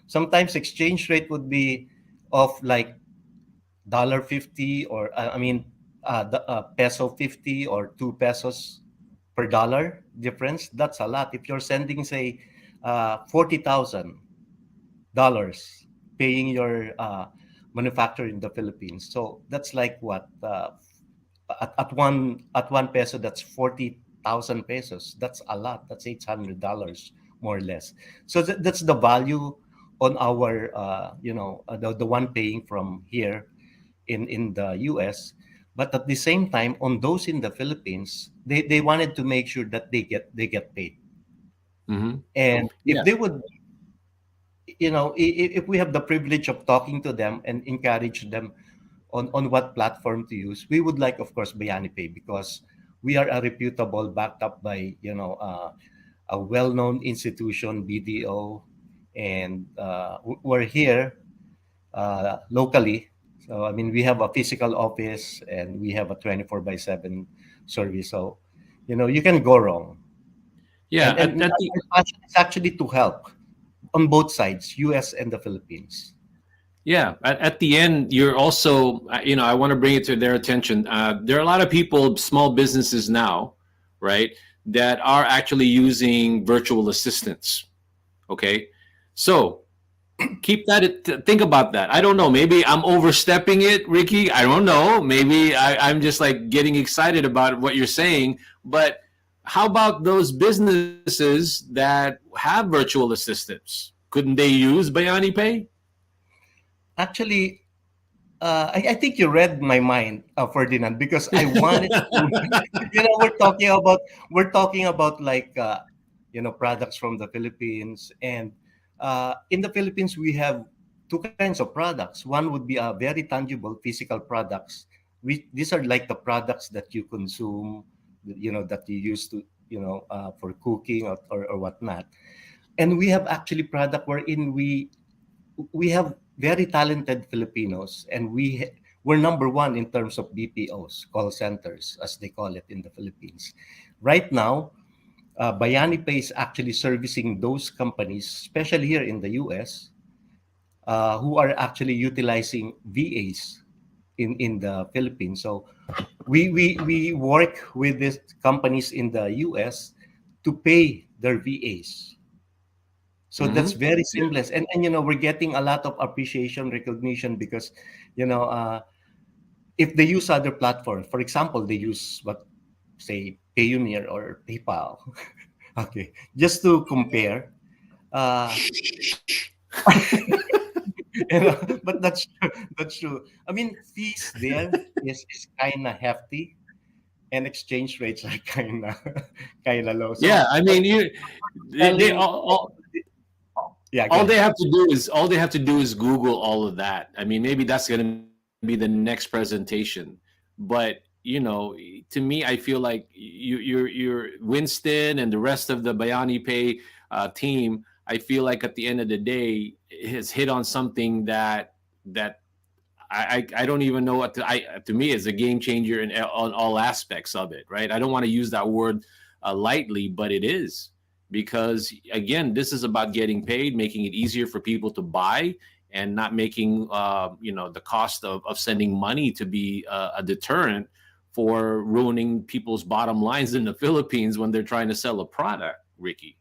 sometimes exchange rate would be of like $1.50, or peso 50 or 2 pesos per dollar difference. That's a lot. If you're sending, say, $40,000 paying your manufacturer in the Philippines, so that's like what, at one peso, that's 40,000 pesos. That's a lot. That's $800 more or less. So that's the value on our the one paying from here in the US. But at the same time, on those in the Philippines, they wanted to make sure that they get paid. Mm-hmm. And if Yeah. they would, if we have the privilege of talking to them and encourage them on what platform to use, we would like, of course, Bayani Pay, because we are a reputable, backed up by a well-known institution, BDO, and we're here locally. So I mean, we have a physical office and we have a 24/7 service. So you can go wrong. Yeah. And At, and at the our passion is actually to help on both sides, US and the Philippines. Yeah, at the end, you're also, I want to bring it to their attention. There are a lot of people, small businesses now, right, that are actually using virtual assistants. Okay. So keep that, think about that. I don't know. Maybe I'm overstepping it, Ricky. I don't know. Maybe I'm just like getting excited about what you're saying. But how about those businesses that have virtual assistants? Couldn't they use Bayani Pay? Actually, I think you read my mind, Ferdinand, because I wanted to. We're talking about like products from the Philippines, and in the Philippines we have two kinds of products. One would be very tangible physical products. These are like the products that you consume, that you use to, for cooking or whatnot. And we have actually product wherein we have very talented Filipinos, and we're number one in terms of BPOs, call centers, as they call it in the Philippines. Right now, Bayani Pay is actually servicing those companies, especially here in the US, who are actually utilizing VAs in the Philippines. So we work with these companies in the US to pay their VAs. So that's very seamless, and we're getting a lot of appreciation, recognition, because if they use other platforms, for example, they use say Payoneer or PayPal, okay, just to compare. But that's true. That's true. I mean, fees there is kind of hefty, and exchange rates are kind of low. So, Yeah, I mean, they telling, yeah, go all they ahead. have to do is Google all of that. I mean, maybe that's going to be the next presentation. But to me, I feel like you're Winston and the rest of the Bayani Pay team. I feel like at the end of the day, has hit on something that I don't even know what to me is a game changer on all aspects of it. Right? I don't want to use that word lightly, but it is. Because again, this is about getting paid, making it easier for people to buy, and not making the cost of sending money to be a deterrent for ruining people's bottom lines in the Philippines when they're trying to sell a product, Ricky.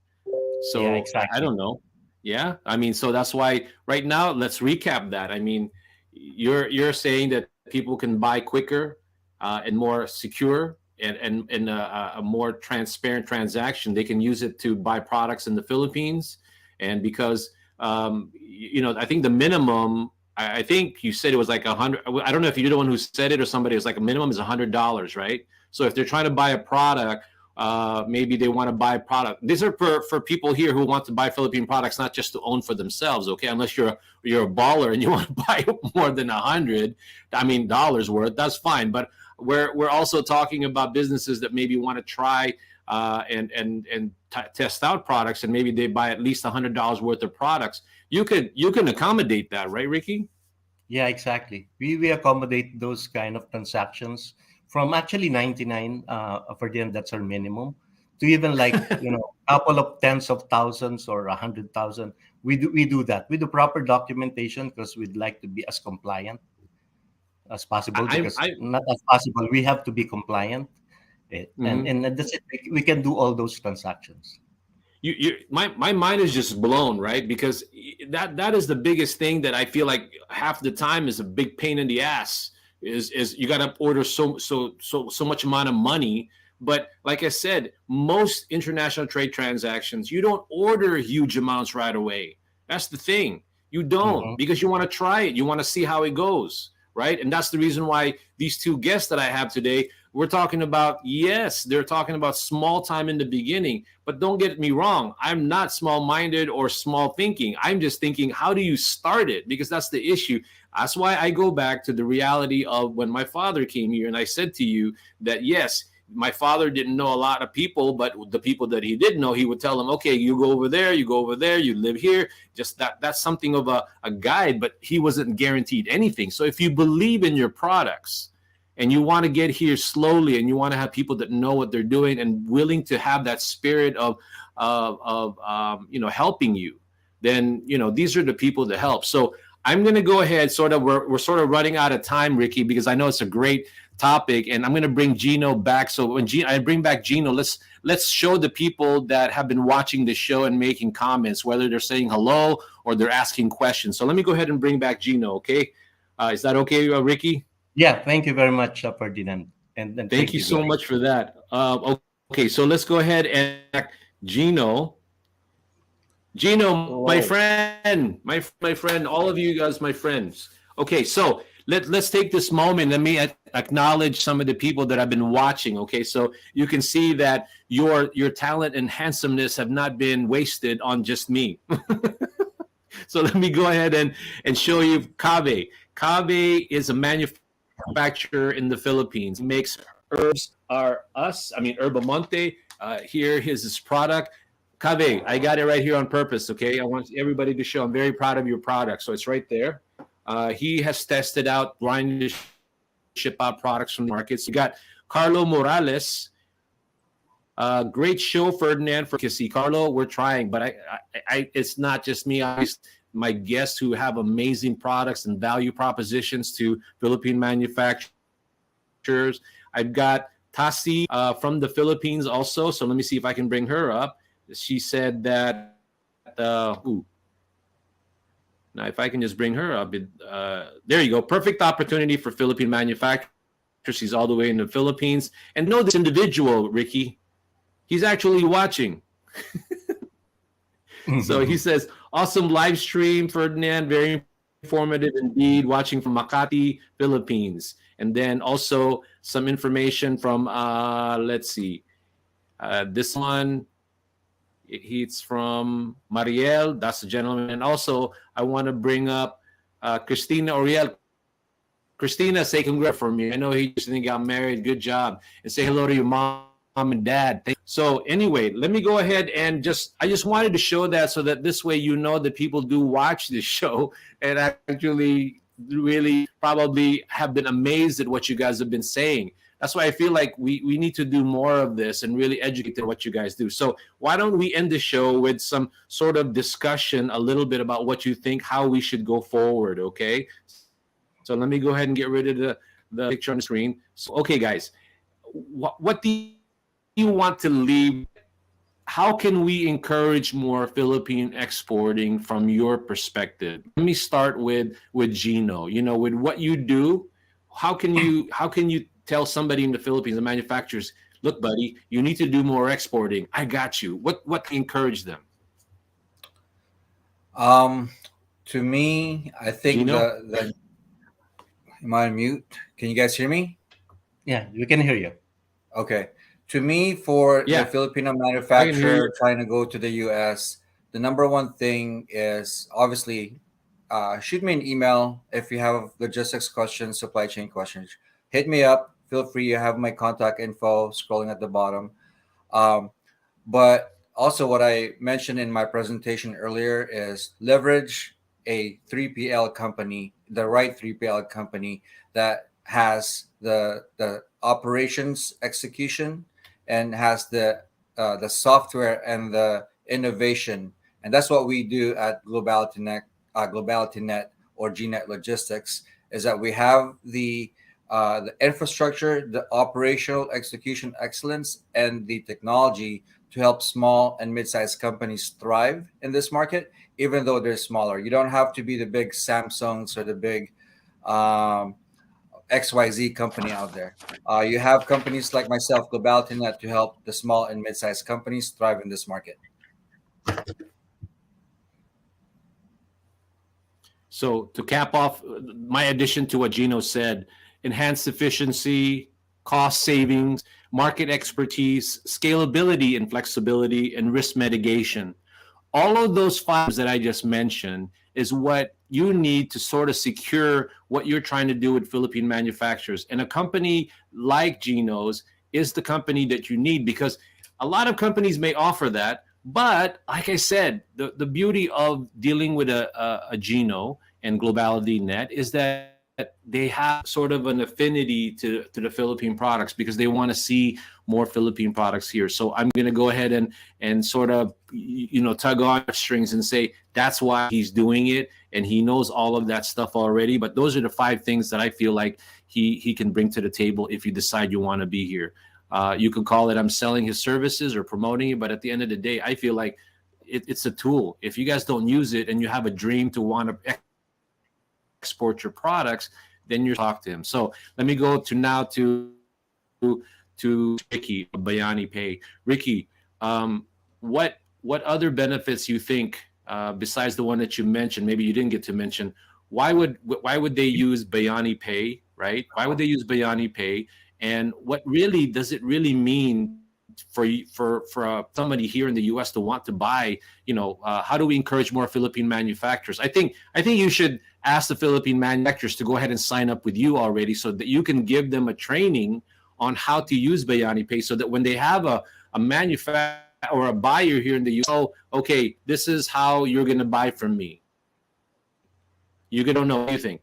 So Yeah, I exactly. don't know. Yeah, I mean, so that's why right now let's recap that. I mean, you're saying that people can buy quicker and more secure and a more transparent transaction. They can use it to buy products in the Philippines, and because I think the minimum. I think you said it was like 100. I don't know if you're the one who said it or somebody. It was like a minimum is $100, right? So if they're trying to buy a product, maybe they want to buy a product. These are for people here who want to buy Philippine products, not just to own for themselves. Okay, unless you're a baller and you want to buy more than 100, dollars worth. That's fine. But we're also talking about businesses that maybe want to try and test out products, and maybe they buy at least $100 worth of products. You can accommodate that, right, Ricky? Yeah, exactly. We accommodate those kind of transactions from actually 99 for them, that's our minimum, to even like couple of tens of thousands or 100,000. We do that. We do proper documentation because we'd like to be as compliant as possible, because I not as possible, we have to be compliant. And mhm. and that's it. We can do all those transactions. My mind is just blown, right? Because that is the biggest thing that I feel like half the time is a big pain in the ass. Is you got to order so much amount of money. But like I said, most international trade transactions, you don't order huge amounts right away. That's the thing. You don't, Mhm. because you want to try it. You want to see how it goes, right? And that's the reason why these two guests that I have today, we're talking about, yes, they're talking about small time in the beginning, but don't get me wrong. I'm not small minded or small thinking. I'm just thinking, how do you start it? Because that's the issue. That's why I go back to the reality of when my father came here, and I said to you that, yes, my father didn't know a lot of people, but the people that he did know, he would tell them, okay, you go over there, you go over there, you live here. Just that's something of a guide, but he wasn't guaranteed anything. So if you believe in your products, and you want to get here slowly, and you want to have people that know what they're doing and willing to have that spirit of helping you, then these are the people to help. So I'm going to go ahead. We're sort of running out of time, Ricky, because I know it's a great topic, and I'm going to bring Gino back. So when I bring back Gino, let's show the people that have been watching the show and making comments, whether they're saying hello or they're asking questions. So let me go ahead and bring back Gino. Okay, is that okay, Ricky? Yeah, thank you very much, Ferdinand, and Thank thank you you, so guys. much for that. Okay, so let's go ahead and Gino. Gino, my Oh, friend, my friend, all of you guys, my friends. Okay, so let's take this moment. Let me acknowledge some of the people that have been watching. Okay, so you can see that your talent and handsomeness have not been wasted on just me. So let me go ahead and show you Kave. Kave is a manufacturer in the Philippines. He makes herbs Herba Monte. Here is his product. Kave, I got it right here on purpose, okay? I want everybody to show I'm very proud of your product. So it's right there. He has tested out blind to ship out products from the markets. You got Carlo Morales. Great show, Ferdinand. For Kissy Carlo, we're trying, but I it's not just me. My guests who have amazing products and value propositions to Philippine manufacturers. I've got Tasi from the Philippines also. So let me see if I can bring her up. She said that. Now, if I can just bring her up, there you go. Perfect opportunity for Philippine manufacturers. She's all the way in the Philippines. And know this individual, Ricky. He's actually watching. So he says, awesome live stream, Ferdinand. Very informative indeed. Watching from Makati, Philippines. And then also some information from, let's see, this one. It's from Mariel. That's the gentleman. And also, I want to bring up Christina Oriel. Christina, say congrats for me. I know he just got married. Good job. And say hello to your mom and dad. So anyway, let me go ahead and I just wanted to show that so that this way you know that people do watch this show and actually really probably have been amazed at what you guys have been saying. That's why I feel like we need to do more of this and really educate what you guys do. So why don't we end the show with some sort of discussion a little bit about what you think, how we should go forward, okay? So let me go ahead and get rid of the picture on the screen. So, okay, guys, what do you want to leave? How can we encourage more Philippine exporting from your perspective? Let me start with Gino. You know, with what you do, how can you tell somebody in the Philippines, the manufacturers, look, buddy, you need to do more exporting. I got you. What can you encourage them? To me, I think the am I on mute? Can you guys hear me? Yeah, we can hear you. Okay. To me, for the Filipino manufacturer trying to go to the US, the number one thing is obviously shoot me an email if you have logistics questions, supply chain questions. Hit me up. Feel free. You have my contact info scrolling at the bottom. But also what I mentioned in my presentation earlier is leverage a 3PL company, the right 3PL company that has the operations execution and has the software and the innovation. And that's what we do at Globalitynet or GNet Logistics, is that we have the infrastructure, the operational execution excellence, and the technology to help small and mid-sized companies thrive in this market, even though they're smaller. You don't have to be the big Samsungs or the big XYZ company out there. You have companies like myself, Globalitynet, to help the small and mid-sized companies thrive in this market. So to cap off my addition to what Gino said, enhanced efficiency, cost savings, market expertise, scalability and flexibility, and risk mitigation. All of those factors that I just mentioned is what you need to sort of secure what you're trying to do with Philippine manufacturers. And a company like Gino's is the company that you need, because a lot of companies may offer that. But like I said, the beauty of dealing with a Gino and Globalitynet is that they have sort of an affinity to the Philippine products because they want to see more Philippine products here. So I'm going to go ahead and sort of, tug on strings and say that's why he's doing it. And he knows all of that stuff already. But those are the 5 things that I feel like he can bring to the table if you decide you want to be here. You could call it I'm selling his services or promoting it. But at the end of the day, I feel like it's a tool. If you guys don't use it and you have a dream to want to export your products, then you talk to him. So let me go to Ricky of Bayani Pay. Ricky, what other benefits you think besides the one that you mentioned? Maybe you didn't get to mention. Why would they use Bayani Pay, right? Why would they use Bayani Pay? And what really does it really mean for somebody here in the U.S. to want to buy, how do we encourage more Philippine manufacturers? I think you should ask the Philippine manufacturers to go ahead and sign up with you already, so that you can give them a training on how to use Bayani Pay, so that when they have a manufacturer or a buyer here in the U.S., oh, okay, this is how you're going to buy from me. You don't know. What do you think?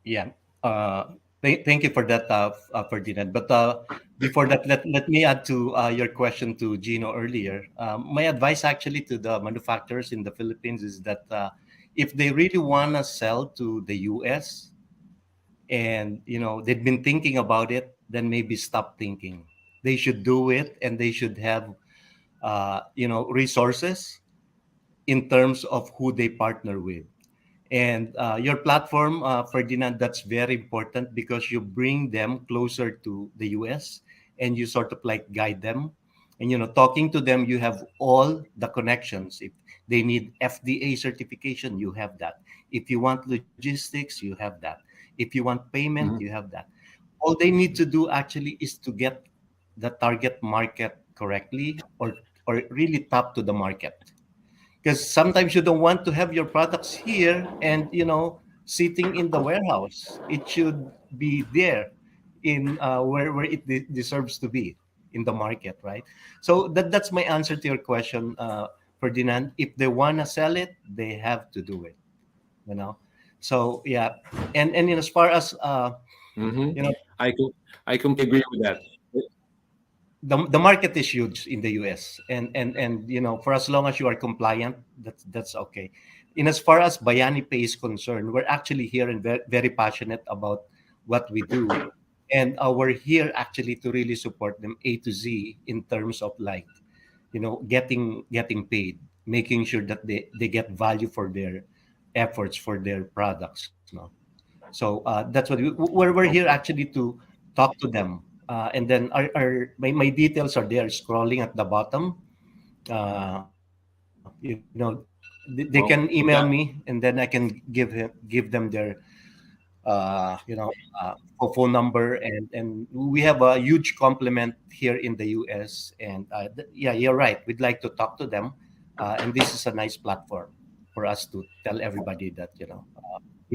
Yeah. Thank you for that, Ferdinand. But before that, let me add to your question to Gino earlier. My advice actually to the manufacturers in the Philippines is that if they really want to sell to the US, and they've been thinking about it, then maybe stop thinking. They should do it, and they should have resources in terms of who they partner with. And your platform, Ferdinand, that's very important, because you bring them closer to the US, and you sort of like guide them. And, talking to them, you have all the connections. If they need FDA certification, you have that. If you want logistics, you have that. If you want payment, you have that. All they need to do actually is to get the target market correctly, or really tap to the market. Because sometimes you don't want to have your products here and sitting in the warehouse. It should be there in where it deserves to be, in the market, right? So that's my answer to your question, Ferdinand. If they want to sell it, they have to do it. So yeah, and as far as I completely agree with that. the market is huge in the US, and for as long as you are compliant, that's okay. In as far as Bayani Pay is concerned, we're actually here and very passionate about what we do, and we're here actually to really support them A to Z in terms of getting paid, making sure that they get value for their efforts, for their products. So that's what we're here actually to talk to them. And then my details are there, scrolling at the bottom. They can email me, and then I can give them their phone number, and we have a huge complement here in the US. And yeah, you're right. We'd like to talk to them, and this is a nice platform for us to tell everybody that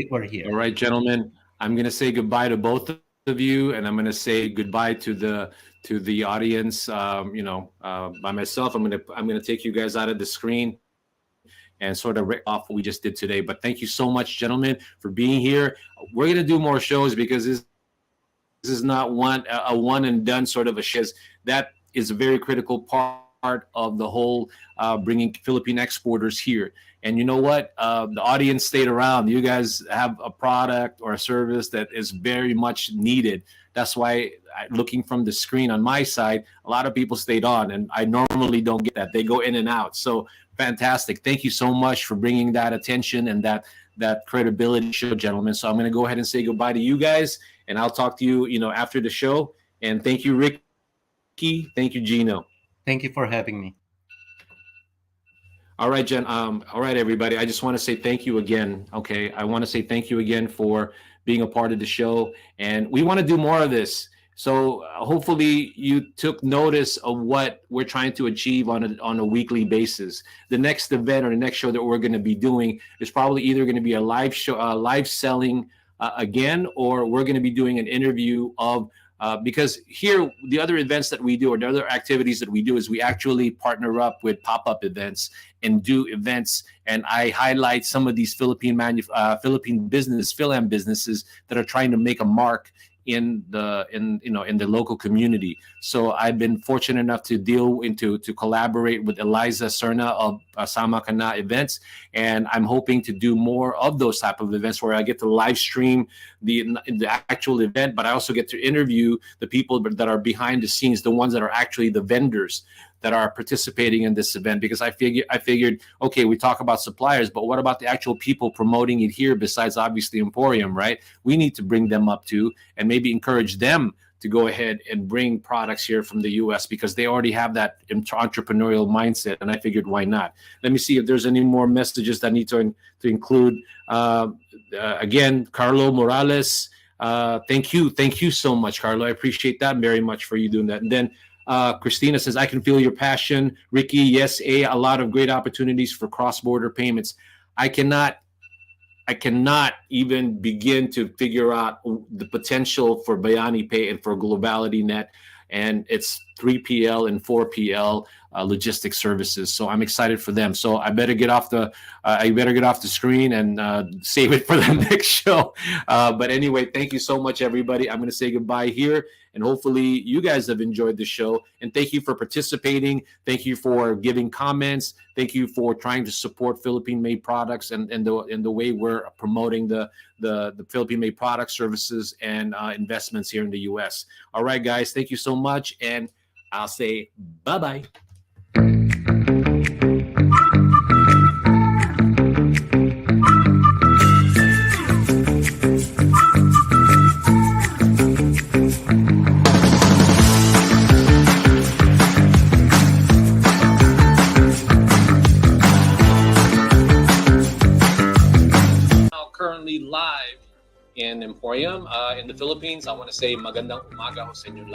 we're here. All right, gentlemen, I'm going to say goodbye to both of you, and I'm going to say goodbye to the audience. By myself, I'm going to take you guys out of the screen and sort of rip off what we just did today. But thank you so much, gentlemen, for being here. We're going to do more shows, because this is not a one and done sort of a show. That is a very critical part of the whole bringing Philippine exporters here. And you know what? The audience stayed around. You guys have a product or a service that is very much needed. That's why, looking from the screen on my side, a lot of people stayed on, and I normally don't get that. They go in and out. So fantastic. Thank you so much for bringing that attention and that credibility show, gentlemen. So I'm going to go ahead and say goodbye to you guys, and I'll talk to you, after the show. And thank you, Ricky. Thank you, Gino. Thank you for having me. All right, Jen. All right, everybody. I just want to say thank you again. Okay. I want to say thank you again for being a part of the show. And we want to do more of this. So hopefully you took notice of what we're trying to achieve on a weekly basis. The next event or the next show that we're going to be doing is probably either going to be a live show, live selling again, or we're going to be doing an interview of because here, the other events that we do, or the other activities that we do, is we actually partner up with pop-up events and do events. And I highlight some of these Philippine business, Philam businesses that are trying to make a mark in the local community. So I've been fortunate enough to to collaborate with Eliza Serna of Sama Kana events, and I'm hoping to do more of those type of events where I get to live stream the actual event, but I also get to interview the people that are behind the scenes, the ones that are actually the vendors that are participating in this event. Because I figured, okay, we talk about suppliers, but what about the actual people promoting it here besides obviously Emporium, right? We need to bring them up too, and maybe encourage them to go ahead and bring products here from the US, because they already have that entrepreneurial mindset. And I figured, why not? Let me see if there's any more messages that I need to include. Again, Carlo Morales, Thank you so much, Carlo. I appreciate that very much for you doing that. And then Christina says, I can feel your passion. Ricky, yes, a lot of great opportunities for cross-border payments. I cannot even begin to figure out the potential for Bayani Pay and for Globalitynet and its 3PL and 4PL logistics services. So I'm excited for them. So I better get off the screen and save it for the next show. But anyway, thank you so much, everybody. I'm going to say goodbye here, and hopefully you guys have enjoyed the show. And thank you for participating. Thank you for giving comments. Thank you for trying to support Philippine-made products and the way we're promoting the Philippine-made products, services, and investments here in the U.S. All right, guys, thank you so much, and I'll say bye-bye. Currently live in Emporium in the Philippines. I want to say magandang umaga ho sa inyo lahat.